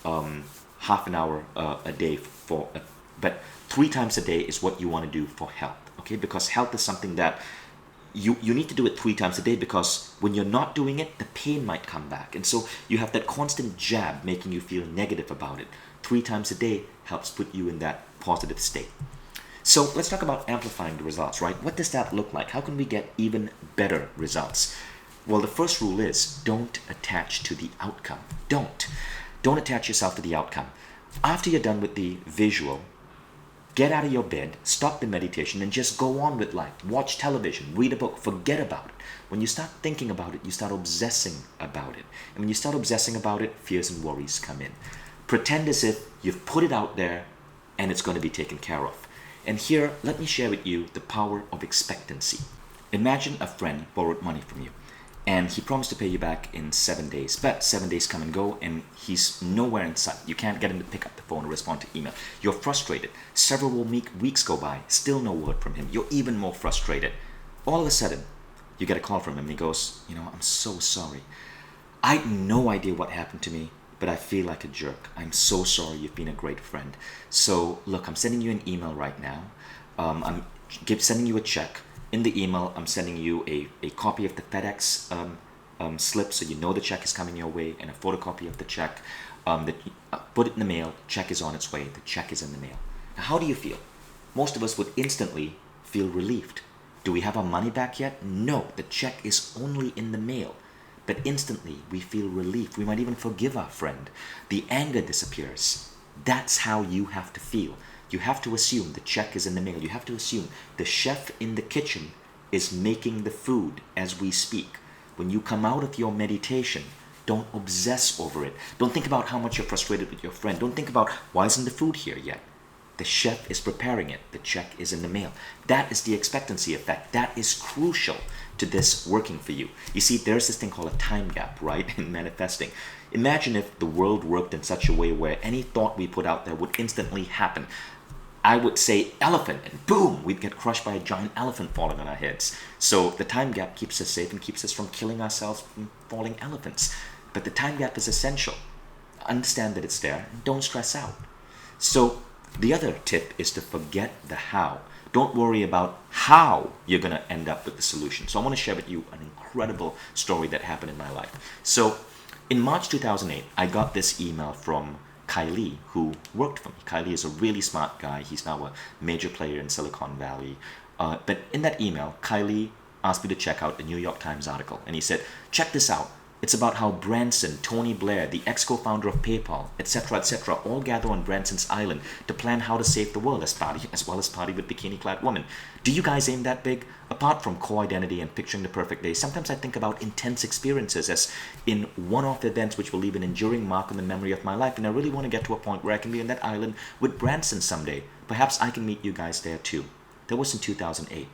Half an hour a day but 3 times a day is what you want to do for health. Okay, because health is something that you need to do it 3 times a day, because when you're not doing it, the pain might come back. And so you have that constant jab making you feel negative about it. 3 times a day helps put you in that positive state. So let's talk about amplifying the results, right? What does that look like? How can we get even better results? Well, the first rule is don't attach to the outcome. Don't attach yourself to the outcome. After you're done with the visual, get out of your bed, stop the meditation, and just go on with life. Watch television, read a book, forget about it. When you start thinking about it, you start obsessing about it. And when you start obsessing about it, fears and worries come in. Pretend as if you've put it out there and it's going to be taken care of. And here, let me share with you the power of expectancy. Imagine a friend borrowed money from you, and he promised to pay you back in 7 days. But 7 days come and go, and he's nowhere in sight. You can't get him to pick up the phone or respond to email. You're frustrated. Several weeks go by, still no word from him. You're even more frustrated. All of a sudden, you get a call from him, and he goes, I'm so sorry. I had no idea what happened to me, but I feel like a jerk. I'm so sorry. You've been a great friend. So look, I'm sending you an email right now. I'm sending you a check. In the email, I'm sending you a copy of the FedEx slip, so you know the check is coming your way, and a photocopy of the check. Put it in the mail. Check is on its way. The check is in the mail. Now, how do you feel? Most of us would instantly feel relieved. Do we have our money back yet? No, the check is only in the mail. But instantly, we feel relief. We might even forgive our friend. The anger disappears. That's how you have to feel. You have to assume the check is in the mail. You have to assume the chef in the kitchen is making the food as we speak. When you come out of your meditation, don't obsess over it. Don't think about how much you're frustrated with your friend. Don't think about why isn't the food here yet. The chef is preparing it. The check is in the mail. That is the expectancy effect. That is crucial to this working for you. You see, there's this thing called a time gap, right, in manifesting. Imagine if the world worked in such a way where any thought we put out there would instantly happen. I would say elephant, and boom, we'd get crushed by a giant elephant falling on our heads. So the time gap keeps us safe and keeps us from killing ourselves from falling elephants. But the time gap is essential. Understand that it's there and don't stress out. So the other tip is to forget the how. Don't worry about how you're going to end up with the solution. So I want to share with you an incredible story that happened in my life. So in March 2008, I got this email from Kylie, who worked for me. Kylie is a really smart guy. He's now a major player in Silicon Valley. But in that email, Kylie asked me to check out a New York Times article. And he said, check this out. It's about how Branson, Tony Blair, the ex-co-founder of PayPal, etc., all gather on Branson's Island to plan how to save the world as well as party with bikini-clad women. Do you guys aim that big? Apart from core identity and picturing the perfect day, sometimes I think about intense experiences as in one-off events which will leave an enduring mark on the memory of my life, and I really want to get to a point where I can be on that island with Branson someday. Perhaps I can meet you guys there too. That was in 2008.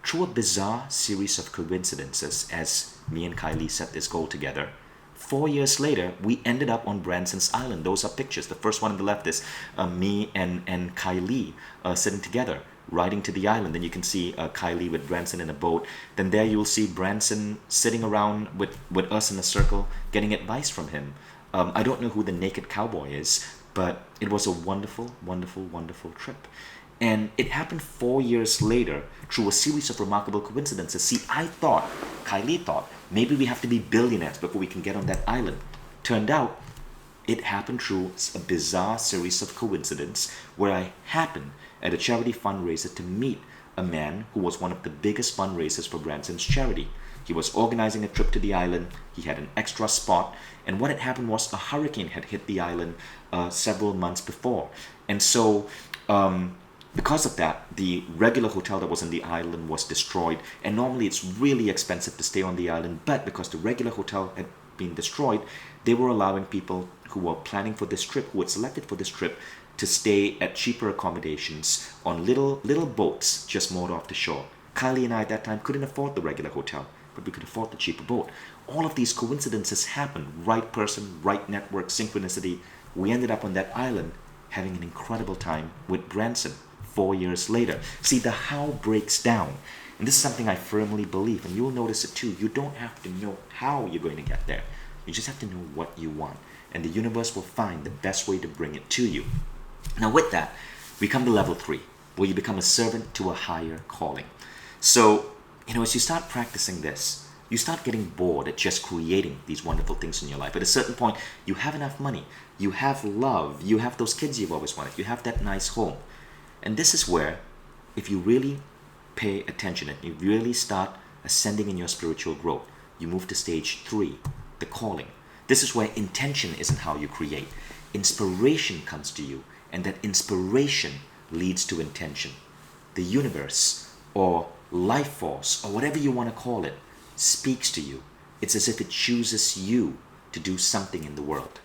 Through a bizarre series of coincidences, as me and Kylie set this goal together, 4 years later, we ended up on Branson's Island. Those are pictures. The first one on the left is me and Kylie sitting together, riding to the island. Then you can see Kylie with Branson in a boat. Then there you'll see Branson sitting around with us in a circle, getting advice from him. I don't know who the naked cowboy is, but it was a wonderful, wonderful, wonderful trip. And it happened 4 years later through a series of remarkable coincidences. See, Kylie thought, maybe we have to be billionaires before we can get on that island. Turned out, it happened through a bizarre series of coincidences where I happened at a charity fundraiser to meet a man who was one of the biggest fundraisers for Branson's charity. He was organizing a trip to the island. He had an extra spot. And what had happened was a hurricane had hit the island several months before. And so because of that, the regular hotel that was on the island was destroyed. And normally it's really expensive to stay on the island. But because the regular hotel had been destroyed, they were allowing people who were planning for this trip, who had selected for this trip, to stay at cheaper accommodations on little boats just moored off the shore. Kylie and I at that time couldn't afford the regular hotel, but we could afford the cheaper boat. All of these coincidences happened. Right person, right network, synchronicity. We ended up on that island having an incredible time with Branson 4 years later. See, the how breaks down. And this is something I firmly believe, and you'll notice it too. You don't have to know how you're going to get there. You just have to know what you want. And the universe will find the best way to bring it to you. Now with that, we come to level 3, where you become a servant to a higher calling. So, as you start practicing this, you start getting bored at just creating these wonderful things in your life. At a certain point, you have enough money, you have love, you have those kids you've always wanted, you have that nice home. And this is where, if you really pay attention and you really start ascending in your spiritual growth, you move to stage 3, the calling. This is where intention isn't how you create. Inspiration comes to you, and that inspiration leads to intention. The universe, or life force, or whatever you want to call it, speaks to you. It's as if it chooses you to do something in the world.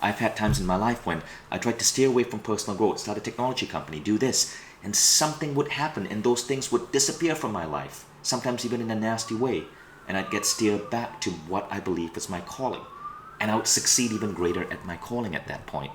I've had times in my life when I tried to steer away from personal growth, start a technology company, do this, and something would happen and those things would disappear from my life, sometimes even in a nasty way, and I'd get steered back to what I believe is my calling. And I would succeed even greater at my calling at that point.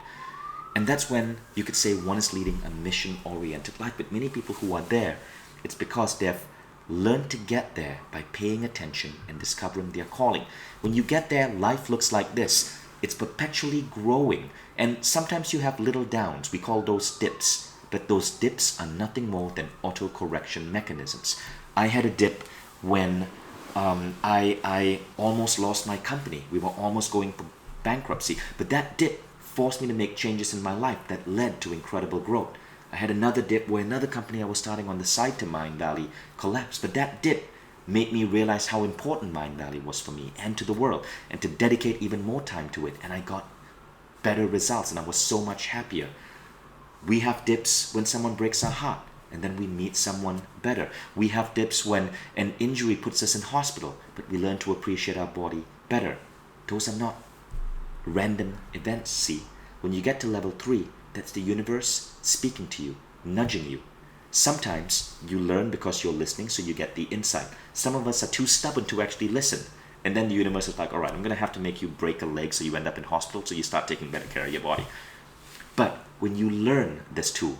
And that's when you could say one is leading a mission-oriented life. But many people who are there, it's because they've learned to get there by paying attention and discovering their calling. When you get there, life looks like this. It's perpetually growing. And sometimes you have little downs. We call those dips. But those dips are nothing more than auto-correction mechanisms. I had a dip when I almost lost my company. We were almost going for bankruptcy. But that dip forced me to make changes in my life that led to incredible growth. I had another dip where another company I was starting on the side to Mindvalley collapsed. But that dip made me realize how important Mindvalley was for me and to the world, and to dedicate even more time to it. And I got better results, and I was so much happier. We have dips when someone breaks our heart, and then we meet someone better. We have dips when an injury puts us in hospital, but we learn to appreciate our body better. Those are not random events, see. When you get to level 3, that's the universe speaking to you, nudging you. Sometimes you learn because you're listening, so you get the insight. Some of us are too stubborn to actually listen. And then the universe is like, all right, I'm going to have to make you break a leg so you end up in hospital, so you start taking better care of your body. But when you learn this tool,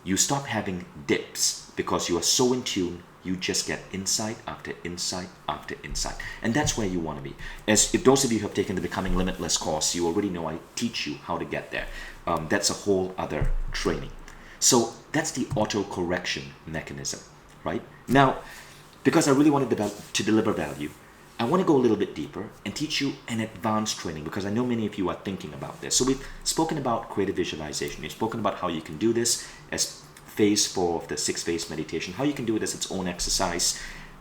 you stop having dips because you are so in tune, you just get insight after insight after insight. And that's where you want to be. As if those of you who have taken the Becoming Limitless course, you already know I teach you how to get there. That's a whole other training. So that's the auto-correction mechanism, right? Now, because I really wanted to deliver value, I want to go a little bit deeper and teach you an advanced training, because I know many of you are thinking about this. So we've spoken about creative visualization. We've spoken about how you can do this as phase 4 of the 6-phase meditation, how you can do it as its own exercise.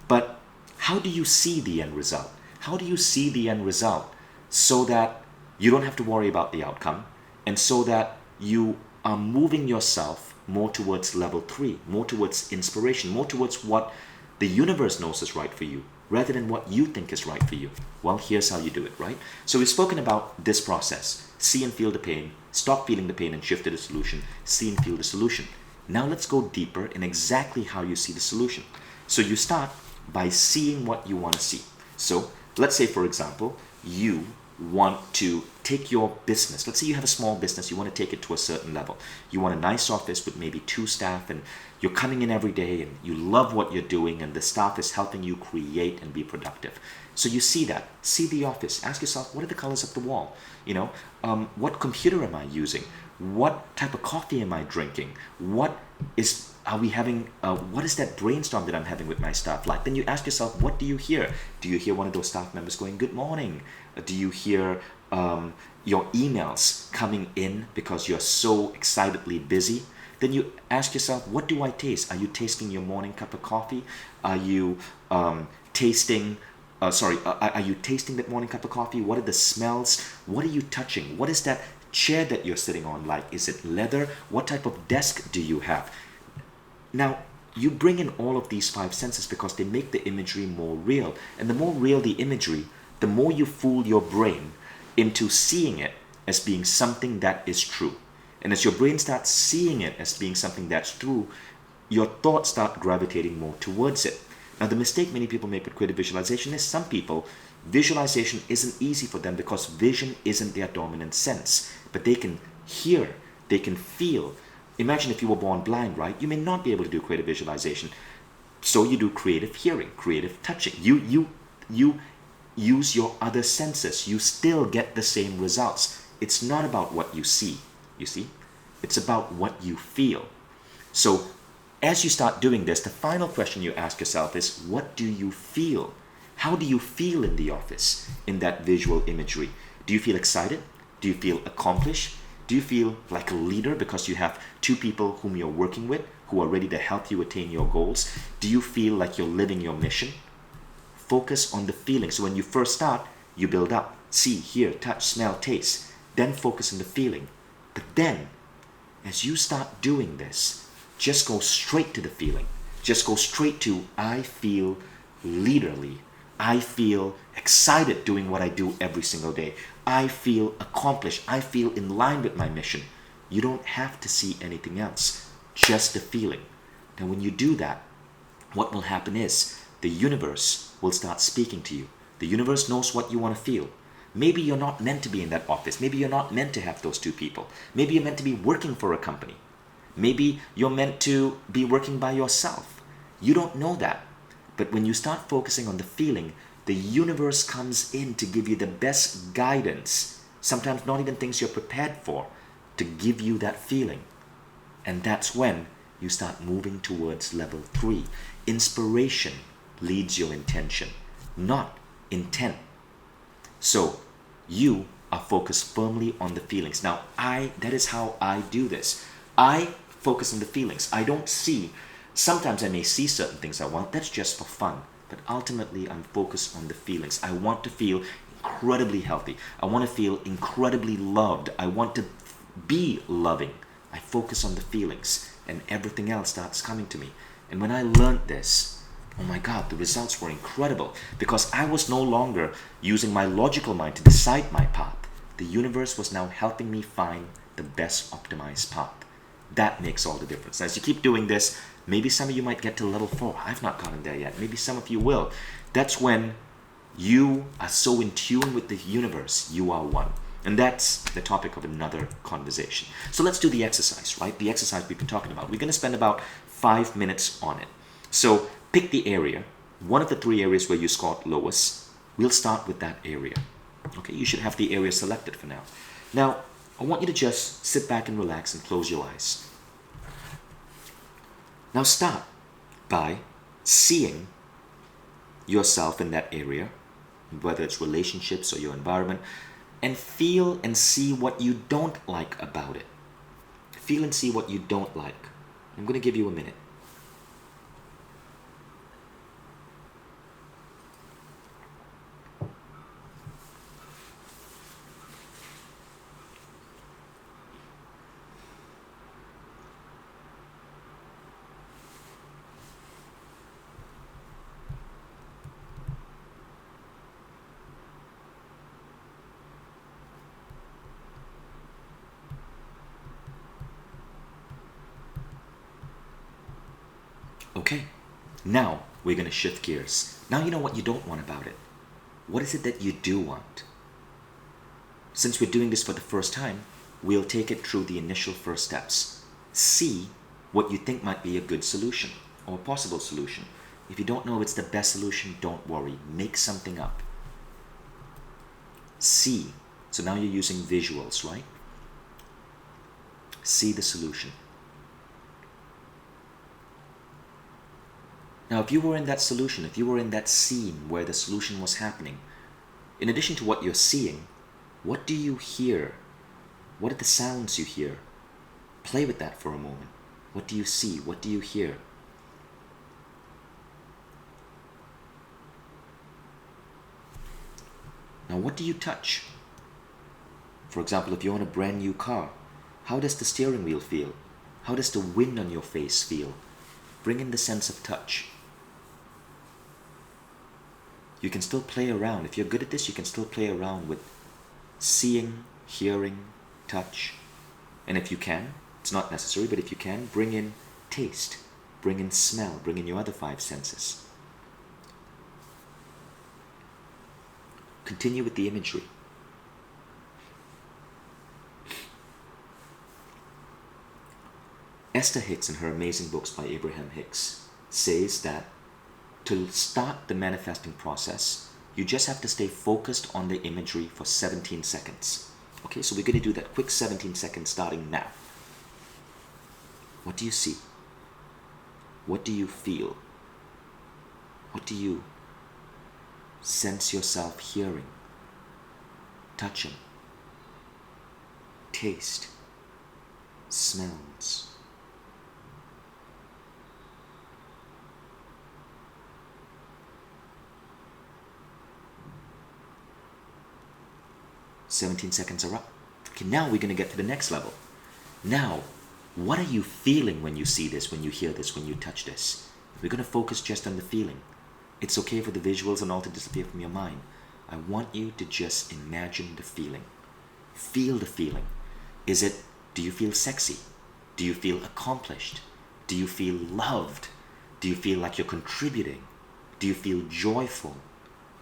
But how do you see the end result? How do you see the end result so that you don't have to worry about the outcome, and so that you are moving yourself more towards level 3, more towards inspiration, more towards what the universe knows is right for you, rather than what you think is right for you? Well, here's how you do it, right? So we've spoken about this process. See and feel the pain, stop feeling the pain and shift to the solution, see and feel the solution. Now let's go deeper in exactly how you see the solution. So you start by seeing what you want to see. So let's say, for example, you want to take your business. Let's say you have a small business, you want to take it to a certain level. You want a nice office with maybe 2 staff, and you're coming in every day and you love what you're doing, and the staff is helping you create and be productive. So you see that, see the office, ask yourself, what are the colors of the wall? What computer am I using? What type of coffee am I drinking? What is that brainstorm that I'm having with my staff like? Then you ask yourself, what do you hear? Do you hear one of those staff members going, good morning? Do you hear your emails coming in because you're so excitedly busy? Then you ask yourself, what do I taste? Are you tasting your morning cup of coffee? Are you tasting that morning cup of coffee? What are the smells? What are you touching? What is that chair that you're sitting on like? Is it leather? What type of desk do you have? Now, you bring in all of these 5 senses because they make the imagery more real. And the more real the imagery, the more you fool your brain into seeing it as being something that is true. And as your brain starts seeing it as being something that's true, your thoughts start gravitating more towards it. Now, the mistake many people make with creative visualization is some people, visualization isn't easy for them because vision isn't their dominant sense. But they can hear, they can feel. Imagine if you were born blind, right? You may not be able to do creative visualization. So you do creative hearing, creative touching. You use your other senses. You still get the same results. It's not about what you see, you see? It's about what you feel. So as you start doing this, the final question you ask yourself is, what do you feel? How do you feel in the office, in that visual imagery? Do you feel excited? Do you feel accomplished? Do you feel like a leader because you have 2 people whom you're working with who are ready to help you attain your goals? Do you feel like you're living your mission? Focus on the feeling. So when you first start, you build up. See, hear, touch, smell, taste. Then focus on the feeling. But then, as you start doing this, just go straight to the feeling. Just go straight to, I feel leaderly. I feel excited doing what I do every single day. I feel accomplished. I feel in line with my mission. You don't have to see anything else, just the feeling. Now, when you do that, what will happen is the universe will start speaking to you. The universe knows what you want to feel. Maybe you're not meant to be in that office. Maybe you're not meant to have those two people. Maybe you're meant to be working for a company. Maybe you're meant to be working by yourself. You don't know that. But when you start focusing on the feeling, the universe comes in to give you the best guidance, sometimes not even things you're prepared for, to give you that feeling. And that's when you start moving towards level 3. Inspiration leads your intention, not intent. So you are focused firmly on the feelings. Now, that is how I do this. I focus on the feelings. I don't see, sometimes I may see certain things I want. That's just for fun. But ultimately, I'm focused on the feelings. I want to feel incredibly healthy. I want to feel incredibly loved. I want to be loving. I focus on the feelings, and everything else starts coming to me. And when I learned this, oh my God, the results were incredible, because I was no longer using my logical mind to decide my path. The universe was now helping me find the best optimized path. That makes all the difference. As you keep doing this, maybe some of you might get to level 4. I've not gotten there yet. Maybe some of you will. That's when you are so in tune with the universe. You are one. And that's the topic of another conversation. So let's do the exercise, right? The exercise we've been talking about. We're going to spend about 5 minutes on it. So pick the area, one of the 3 areas where you scored lowest. We'll start with that area. Okay, you should have the area selected for now. Now, I want you to just sit back and relax and close your eyes. Now start by seeing yourself in that area, whether it's relationships or your environment, and feel and see what you don't like about it. Feel and see what you don't like. I'm going to give you a minute. Okay, now we're going to shift gears. Now you know what you don't want about it. What is it that you do want? Since we're doing this for the first time, we'll take it through the initial first steps. See what you think might be a good solution or a possible solution. If you don't know if it's the best solution, don't worry. Make something up. See. So now you're using visuals, right? See the solution. Now, if you were in that solution, if you were in that scene where the solution was happening, in addition to what you're seeing, what do you hear? What are the sounds you hear? Play with that for a moment. What do you see? What do you hear? Now, what do you touch? For example, if you're in a brand new car, how does the steering wheel feel? How does the wind on your face feel? Bring in the sense of touch. You can still play around. If you're good at this, you can still play around with seeing, hearing, touch. And if you can, it's not necessary, but if you can, bring in taste, bring in smell, bring in your other 5 senses. Continue with the imagery. Esther Hicks, in her amazing books by Abraham Hicks, says that to start the manifesting process, you just have to stay focused on the imagery for 17 seconds. Okay, so we're going to do that quick 17 seconds starting now. What do you see? What do you feel? What do you sense yourself hearing, touching, taste, smells? 17 seconds are up. Okay, now we're going to get to the next level. Now, what are you feeling when you see this, when you hear this, when you touch this? We're going to focus just on the feeling. It's okay for the visuals and all to disappear from your mind. I want you to just imagine the feeling. Feel the feeling. Do you feel sexy? Do you feel accomplished? Do you feel loved? Do you feel like you're contributing? Do you feel joyful?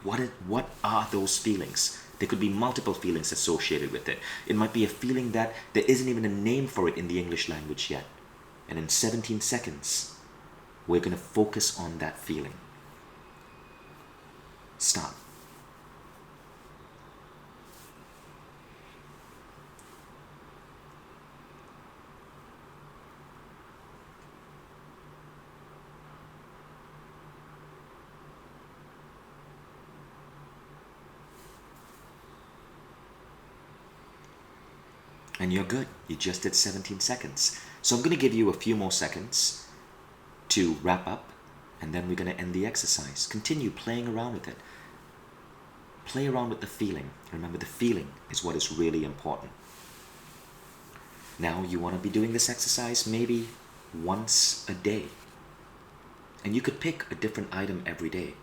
What are those feelings? There could be multiple feelings associated with it. It might be a feeling that there isn't even a name for it in the English language yet. And in 17 seconds, we're going to focus on that feeling. Stop. And you're good. You just did 17 seconds. So I'm going to give you a few more seconds to wrap up, and then we're going to end the exercise. Continue playing around with it. Play around with the feeling. Remember, the feeling is what is really important. Now you want to be doing this exercise maybe once a day. And you could pick a different item every day.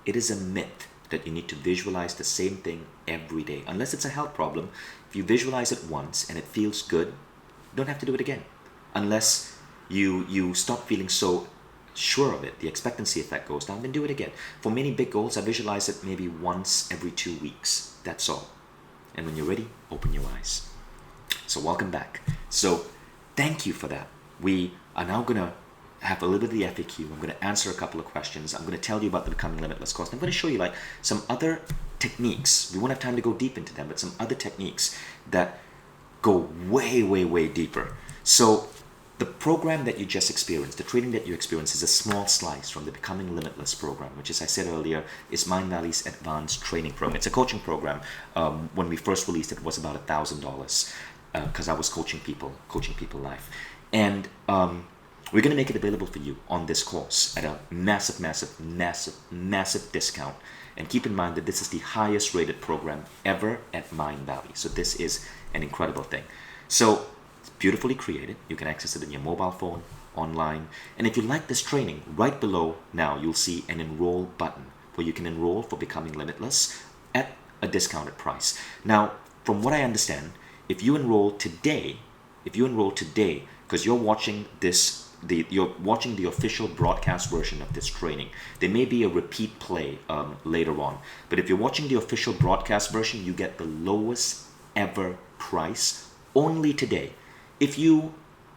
It is a myth that you need to visualize the same thing every day. Unless it's a health problem, if you visualize it once and it feels good, you don't have to do it again. Unless you stop feeling so sure of it, the expectancy effect goes down, then do it again. For many big goals, I visualize it maybe once every 2 weeks. That's all. And when you're ready, open your eyes. So welcome back. So thank you for that. We are now going to have a little bit of the FAQ. I'm going to answer a couple of questions. I'm going to tell you about the Becoming Limitless course. I'm going to show you like some other techniques. We won't have time to go deep into them, but some other techniques that go way, way, way deeper. So the program that you just experienced, the training that you experienced, is a small slice from the Becoming Limitless program, which, as I said earlier, is Mindvalley's advanced training program. It's a coaching program. When we first released it, it was about $1,000 because I was coaching people live. And we're going to make it available for you on this course at a massive, massive, massive, massive discount. And keep in mind that this is the highest rated program ever at Mindvalley. So this is an incredible thing. So it's beautifully created. You can access it in your mobile phone, online. And if you like this training, right below now you'll see an enroll button where you can enroll for Becoming Limitless at a discounted price. Now, from what I understand, if you enroll today, because you're watching this, you're watching the official broadcast version of this training. There may be a repeat play later on, but if you're watching the official broadcast version, you get the lowest ever price only today. If you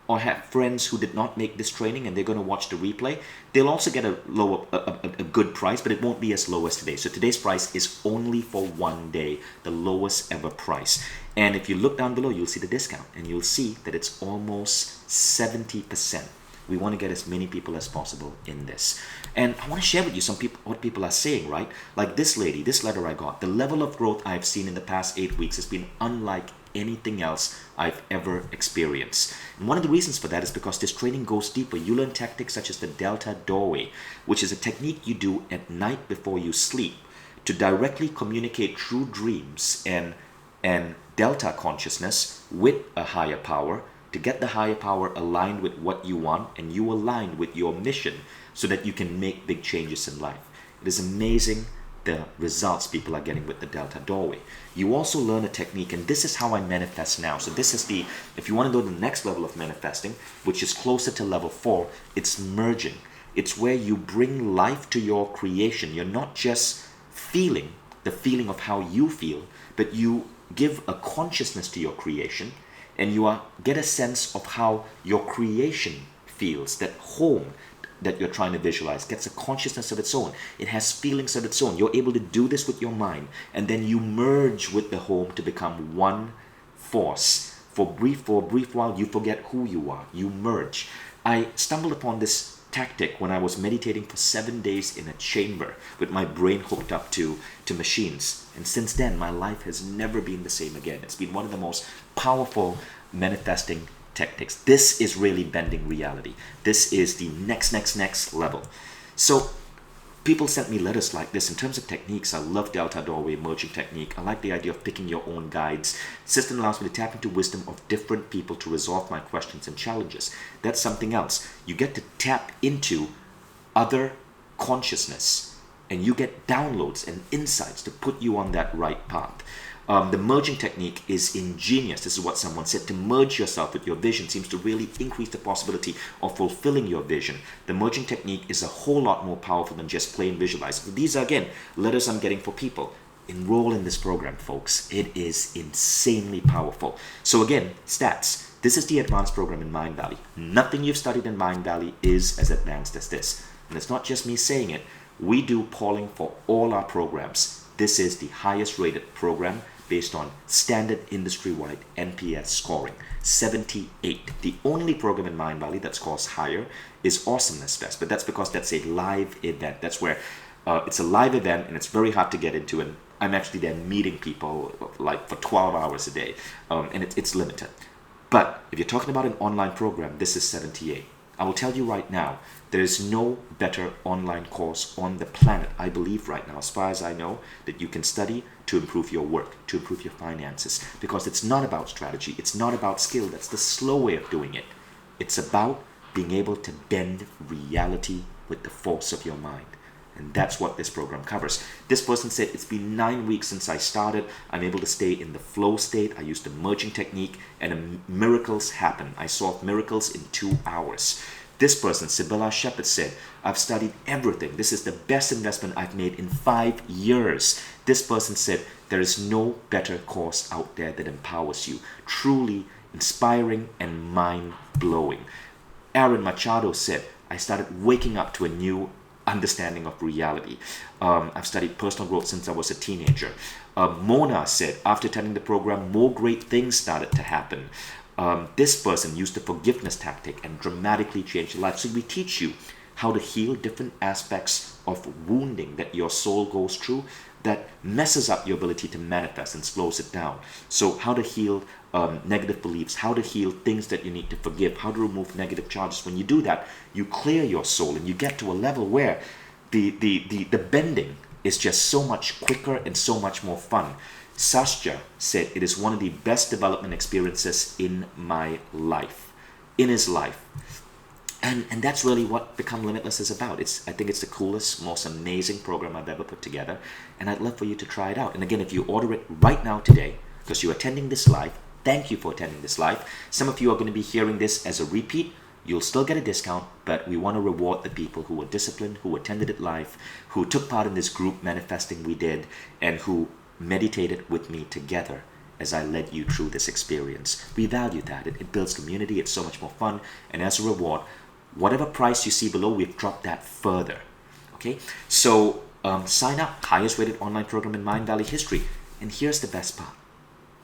or have friends who did not make this training and they're going to watch the replay, they'll also get a good price, but it won't be as low as today. So today's price is only for 1 day, the lowest ever price. And if you look down below, you'll see the discount, and you'll see that it's almost 70%. We want to get as many people as possible in this. And I want to share with you what people are saying, right? Like this lady, this letter I got, the level of growth I've seen in the past 8 weeks has been unlike anything else I've ever experienced. And one of the reasons for that is because this training goes deeper. You learn tactics such as the Delta Doorway, which is a technique you do at night before you sleep to directly communicate true dreams and Delta consciousness with a higher power, to get the higher power aligned with what you want and you align with your mission so that you can make big changes in life. It is amazing the results people are getting with the Delta Doorway. You also learn a technique, and this is how I manifest now. So this is if you want to go to the next level of manifesting, which is closer to level 4, it's merging. It's where you bring life to your creation. You're not just feeling the feeling of how you feel, but you give a consciousness to your creation, and you get a sense of how your creation feels. That home that you're trying to visualize gets a consciousness of its own. It has feelings of its own. You're able to do this with your mind, and then you merge with the home to become one force. For a brief while, you forget who you are. You merge. I stumbled upon this tactic when I was meditating for 7 days in a chamber with my brain hooked up to machines. And since then, my life has never been the same again. It's been one of the most powerful manifesting tactics. This is really bending reality. This is the next level. So People sent me letters like this. In terms of techniques, I love Delta Doorway merging technique. I like the idea of picking your own guides. System allows me to tap into wisdom of different people to resolve my questions and challenges. That's something else. You get to tap into other consciousness, and you get downloads and insights to put you on that right path. The merging technique is ingenious. This is what someone said. To merge yourself with your vision seems to really increase the possibility of fulfilling your vision. The merging technique is a whole lot more powerful than just plain visualizing. These are, again, letters I'm getting for people. Enroll in this program, folks. It is insanely powerful. So again, stats. This is the advanced program in Mindvalley. Nothing you've studied in Mindvalley is as advanced as this. And it's not just me saying it. We do polling for all our programs. This is the highest rated program based on standard industry-wide NPS scoring, 78. The only program in Mindvalley that scores higher is Awesomeness Fest, but that's because that's a live event. That's where it's a live event and it's very hard to get into, and I'm actually there meeting people like for 12 hours a day, and it's limited. But if you're talking about an online program, this is 78. I will tell you right now, there is no better online course on the planet, I believe right now, as far as I know, that you can study to improve your work, to improve your finances. Because it's not about strategy, it's not about skill, that's the slow way of doing it. It's about being able to bend reality with the force of your mind. And that's what this program covers. This person said, it's been 9 weeks since I started. I'm able to stay in the flow state. I used the merging technique and miracles happen. I solved miracles in 2 hours. This person, Sibylla Shepherd, said, I've studied everything. This is the best investment I've made in 5 years. This person said, there is no better course out there that empowers you. Truly inspiring and mind-blowing. Aaron Machado said, I started waking up to a new understanding of reality. I've studied personal growth since I was a teenager. Mona said, after attending the program, more great things started to happen. This person used the forgiveness tactic and dramatically changed their life. So we teach you how to heal different aspects of wounding that your soul goes through that messes up your ability to manifest and slows it down. So how to heal negative beliefs, how to heal things that you need to forgive, how to remove negative charges. When you do that, you clear your soul and you get to a level where the bending is just so much quicker and so much more fun. Sascha said, it is one of the best development experiences in my life, in his life. And that's really what Become Limitless is about. I think it's the coolest, most amazing program I've ever put together. And I'd love for you to try it out. And again, if you order it right now today, because you're attending this live, thank you for attending this live. Some of you are going to be hearing this as a repeat. You'll still get a discount, but we want to reward the people who were disciplined, who attended it live, who took part in this group manifesting we did, and who meditated with me together as I led you through this experience. We value that. It builds community. It's so much more fun. And as a reward, whatever price you see below, we've dropped that further. Okay? So sign up. Highest rated online program in Mindvalley history. And here's the best part.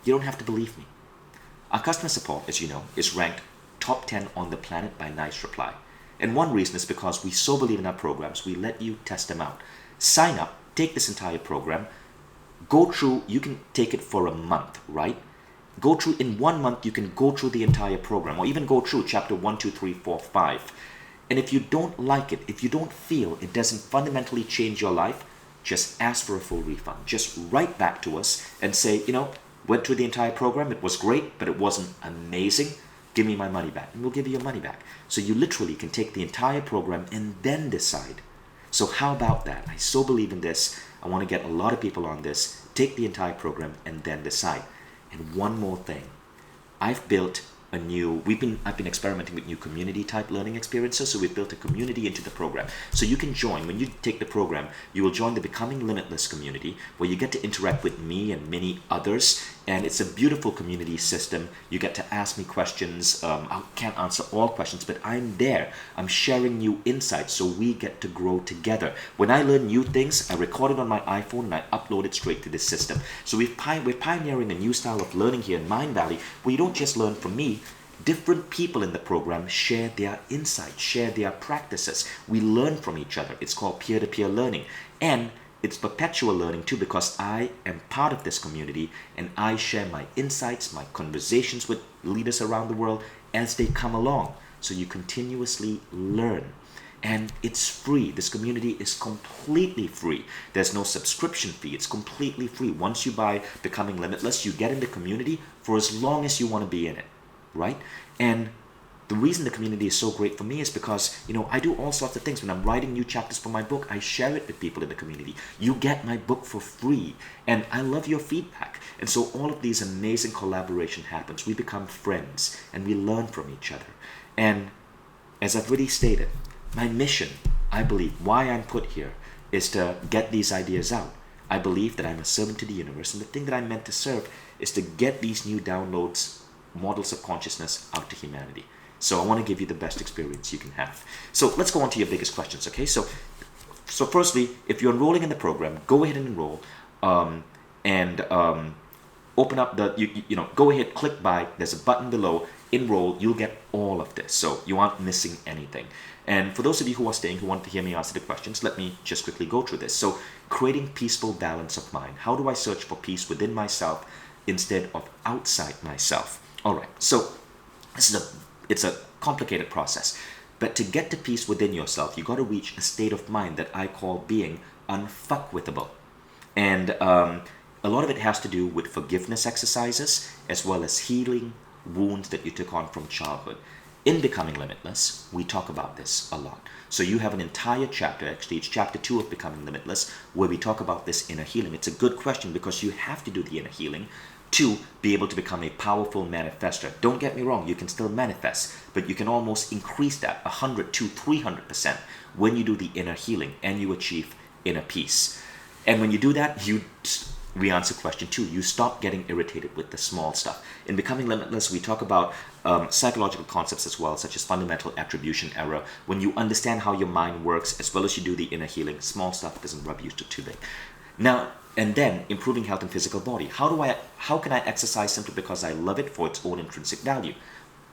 You don't have to believe me. Our customer support, as you know, is ranked top 10 on the planet by Nice Reply. And one reason is because we so believe in our programs, we let you test them out. Sign up, take this entire program, go through, you can take it for a month, right? Go through, in 1 month, you can go through the entire program, or even go through chapter 1, 2, 3, 4, 5. And if you don't like it, if you don't feel it doesn't fundamentally change your life, just ask for a full refund. Just write back to us and say, went through the entire program, it was great, but it wasn't amazing. Give me my money back, and we'll give you your money back. So you literally can take the entire program and then decide. So how about that? I so believe in this. I want to get a lot of people on this. Take the entire program and then decide. And one more thing. I've been experimenting with new community type learning experiences. So we've built a community into the program. So you can join, when you take the program, you will join the Becoming Limitless community, where you get to interact with me and many others. And it's a beautiful community system. You get to ask me questions. I can't answer all questions, but I'm there. I'm sharing new insights, so we get to grow together. When I learn new things, I record it on my iPhone and I upload it straight to this system. So we're pioneering a new style of learning here in Mindvalley, where you don't just learn from me. Different people in the program share their insights, share their practices. We learn from each other. It's called peer-to-peer learning. And it's perpetual learning too, because I am part of this community and I share my insights, my conversations with leaders around the world as they come along. So you continuously learn. And it's free. This community is completely free. There's no subscription fee. It's completely free. Once you buy Becoming Limitless, you get in the community for as long as you want to be in it, right? And the reason the community is so great for me is because, I do all sorts of things. When I'm writing new chapters for my book, I share it with people in the community. You get my book for free, and I love your feedback. And so all of these amazing collaboration happens. We become friends, and we learn from each other. And as I've already stated, my mission, I believe, why I'm put here, is to get these ideas out. I believe that I'm a servant to the universe, and the thing that I'm meant to serve is to get these new downloads, models of consciousness out to humanity. So I want to give you the best experience you can have. So let's go on to your biggest questions, okay? So firstly, if you're enrolling in the program, go ahead and enroll, and open up the, go ahead, click buy. There's a button below, enroll. You'll get all of this, so you aren't missing anything. And for those of you who are staying, who want to hear me answer the questions, let me just quickly go through this. So creating peaceful balance of mind. How do I search for peace within myself instead of outside myself? All right, so it's a complicated process. But to get to peace within yourself, you got to reach a state of mind that I call being unfuckwithable. And a lot of it has to do with forgiveness exercises, as well as healing wounds that you took on from childhood. In Becoming Limitless, we talk about this a lot. So you have an entire chapter, actually it's chapter 2 of Becoming Limitless, where we talk about this inner healing. It's a good question because you have to do the inner healing to be able to become a powerful manifester. Don't get me wrong, you can still manifest, but you can almost increase that 100 to 300% when you do the inner healing and you achieve inner peace. And when you do that, we answer question 2. You stop getting irritated with the small stuff. In Becoming Limitless, we talk about psychological concepts as well, such as fundamental attribution error. When you understand how your mind works, as well as you do the inner healing, small stuff doesn't rub you too big. Now, and then improving health and physical body. How can I exercise simply because I love it for its own intrinsic value,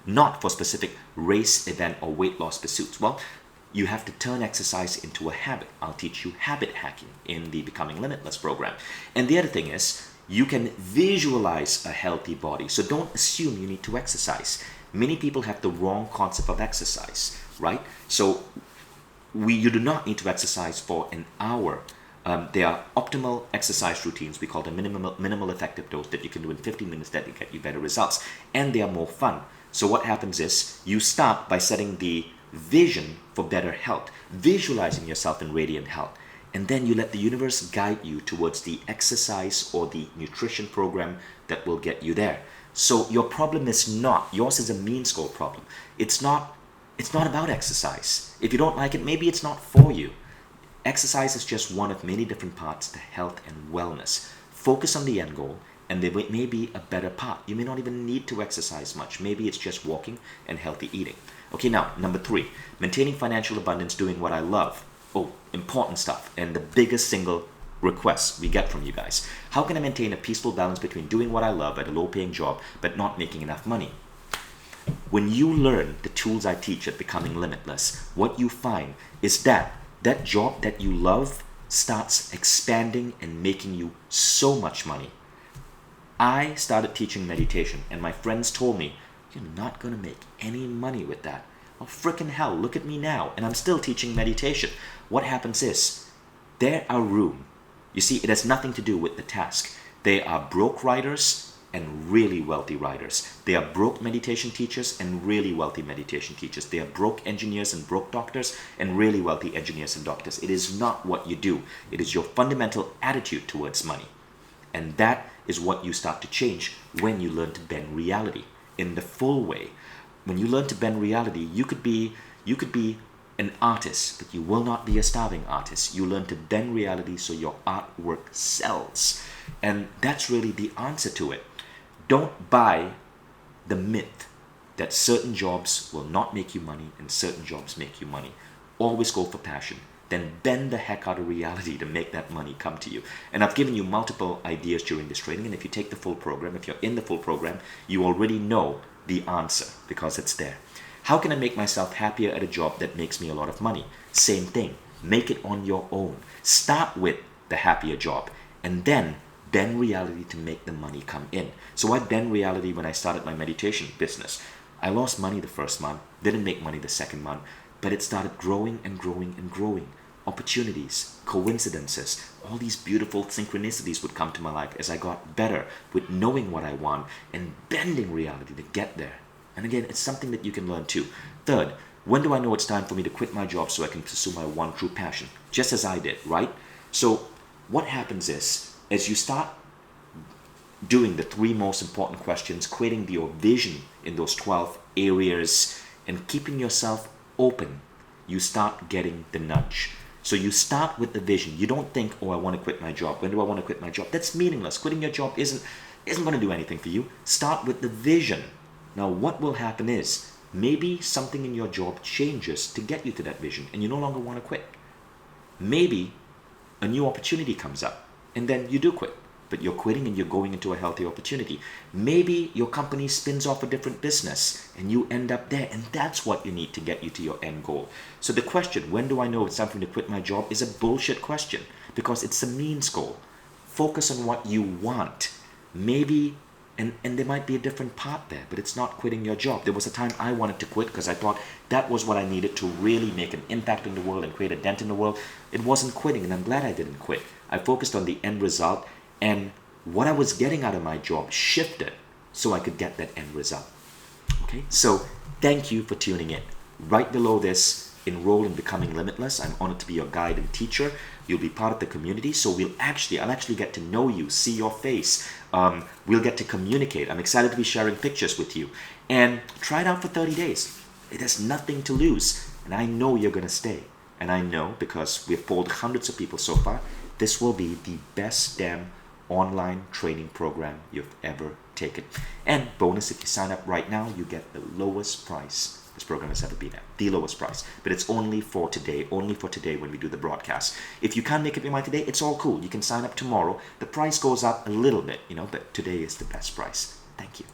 not for specific race, event, or weight loss pursuits? Well, you have to turn exercise into a habit. I'll teach you habit hacking in the Becoming Limitless program. And the other thing is, you can visualize a healthy body. So don't assume you need to exercise. Many people have the wrong concept of exercise, right? So you do not need to exercise for an hour. There are optimal exercise routines, we call them minimal effective dose, that you can do in 15 minutes that will get you better results. And they are more fun. So what happens is, you start by setting the vision for better health, visualizing yourself in radiant health. And then you let the universe guide you towards the exercise or the nutrition program that will get you there. So your problem is not, yours is a means goal problem. It's not about exercise. If you don't like it, maybe it's not for you. Exercise is just one of many different parts to health and wellness. Focus on the end goal, and there may be a better part. You may not even need to exercise much. Maybe it's just walking and healthy eating. Okay, now, number 3, maintaining financial abundance, doing what I love. Oh, important stuff, and the biggest single request we get from you guys. How can I maintain a peaceful balance between doing what I love at a low-paying job, but not making enough money? When you learn the tools I teach at Becoming Limitless, what you find is that job that you love starts expanding and making you so much money. I started teaching meditation, and my friends told me, you're not going to make any money with that. Oh, frickin' hell, look at me now, and I'm still teaching meditation. What happens is, there are room. You see, it has nothing to do with the task. They are broke writers and really wealthy writers. They are broke meditation teachers and really wealthy meditation teachers. They are broke engineers and broke doctors and really wealthy engineers and doctors. It is not what you do. It is your fundamental attitude towards money. And that is what you start to change when you learn to bend reality in the full way. When you learn to bend reality, you could be an artist, but you will not be a starving artist. You learn to bend reality so your artwork sells. And that's really the answer to it. Don't buy the myth that certain jobs will not make you money and certain jobs make you money. Always go for passion. Then bend the heck out of reality to make that money come to you. And I've given you multiple ideas during this training, and if you take the full program, if you're in the full program, you already know the answer because it's there. How can I make myself happier at a job that makes me a lot of money? Same thing. Make it on your own. Start with the happier job and then bend reality to make the money come in. So I bend reality when I started my meditation business. I lost money the first month, didn't make money the second month, But it started growing and growing and growing. Opportunities, coincidences, all these beautiful synchronicities would come to my life as I got better with knowing what I want and bending reality to get there. And again, it's something that you can learn too. Third, when do I know it's time for me to quit my job so I can pursue my one true passion? Just as I did, right? So what happens is, as you start doing the 3 most important questions, creating your vision in those 12 areas, and keeping yourself open, you start getting the nudge. So you start with the vision. You don't think, oh, I want to quit my job. When do I want to quit my job? That's meaningless. Quitting your job isn't going to do anything for you. Start with the vision. Now, what will happen is, maybe something in your job changes to get you to that vision, and you no longer want to quit. Maybe a new opportunity comes up, and then you do quit. But you're quitting and you're going into a healthy opportunity. Maybe your company spins off a different business and you end up there, and that's what you need to get you to your end goal. So the question, when do I know it's time for me to quit my job, is a bullshit question, because it's a means goal. Focus on what you want. Maybe, and there might be a different part there, but it's not quitting your job. There was a time I wanted to quit because I thought that was what I needed to really make an impact in the world and create a dent in the world. It wasn't quitting, and I'm glad I didn't quit. I focused on the end result, and what I was getting out of my job shifted so I could get that end result. Okay, so thank you for tuning in. Right below this, enroll in Becoming Limitless. I'm honored to be your guide and teacher. You'll be part of the community, so I'll actually get to know you, see your face. We'll get to communicate. I'm excited to be sharing pictures with you. And try it out for 30 days. It has nothing to lose. And I know you're going to stay. And I know, because we've polled hundreds of people so far, this will be the best damn online training program you've ever taken. And bonus, if you sign up right now, you get the lowest price this program has ever been at. The lowest price. But it's only for today when we do the broadcast. If you can't make up your mind today, it's all cool. You can sign up tomorrow. The price goes up a little bit, but today is the best price. Thank you.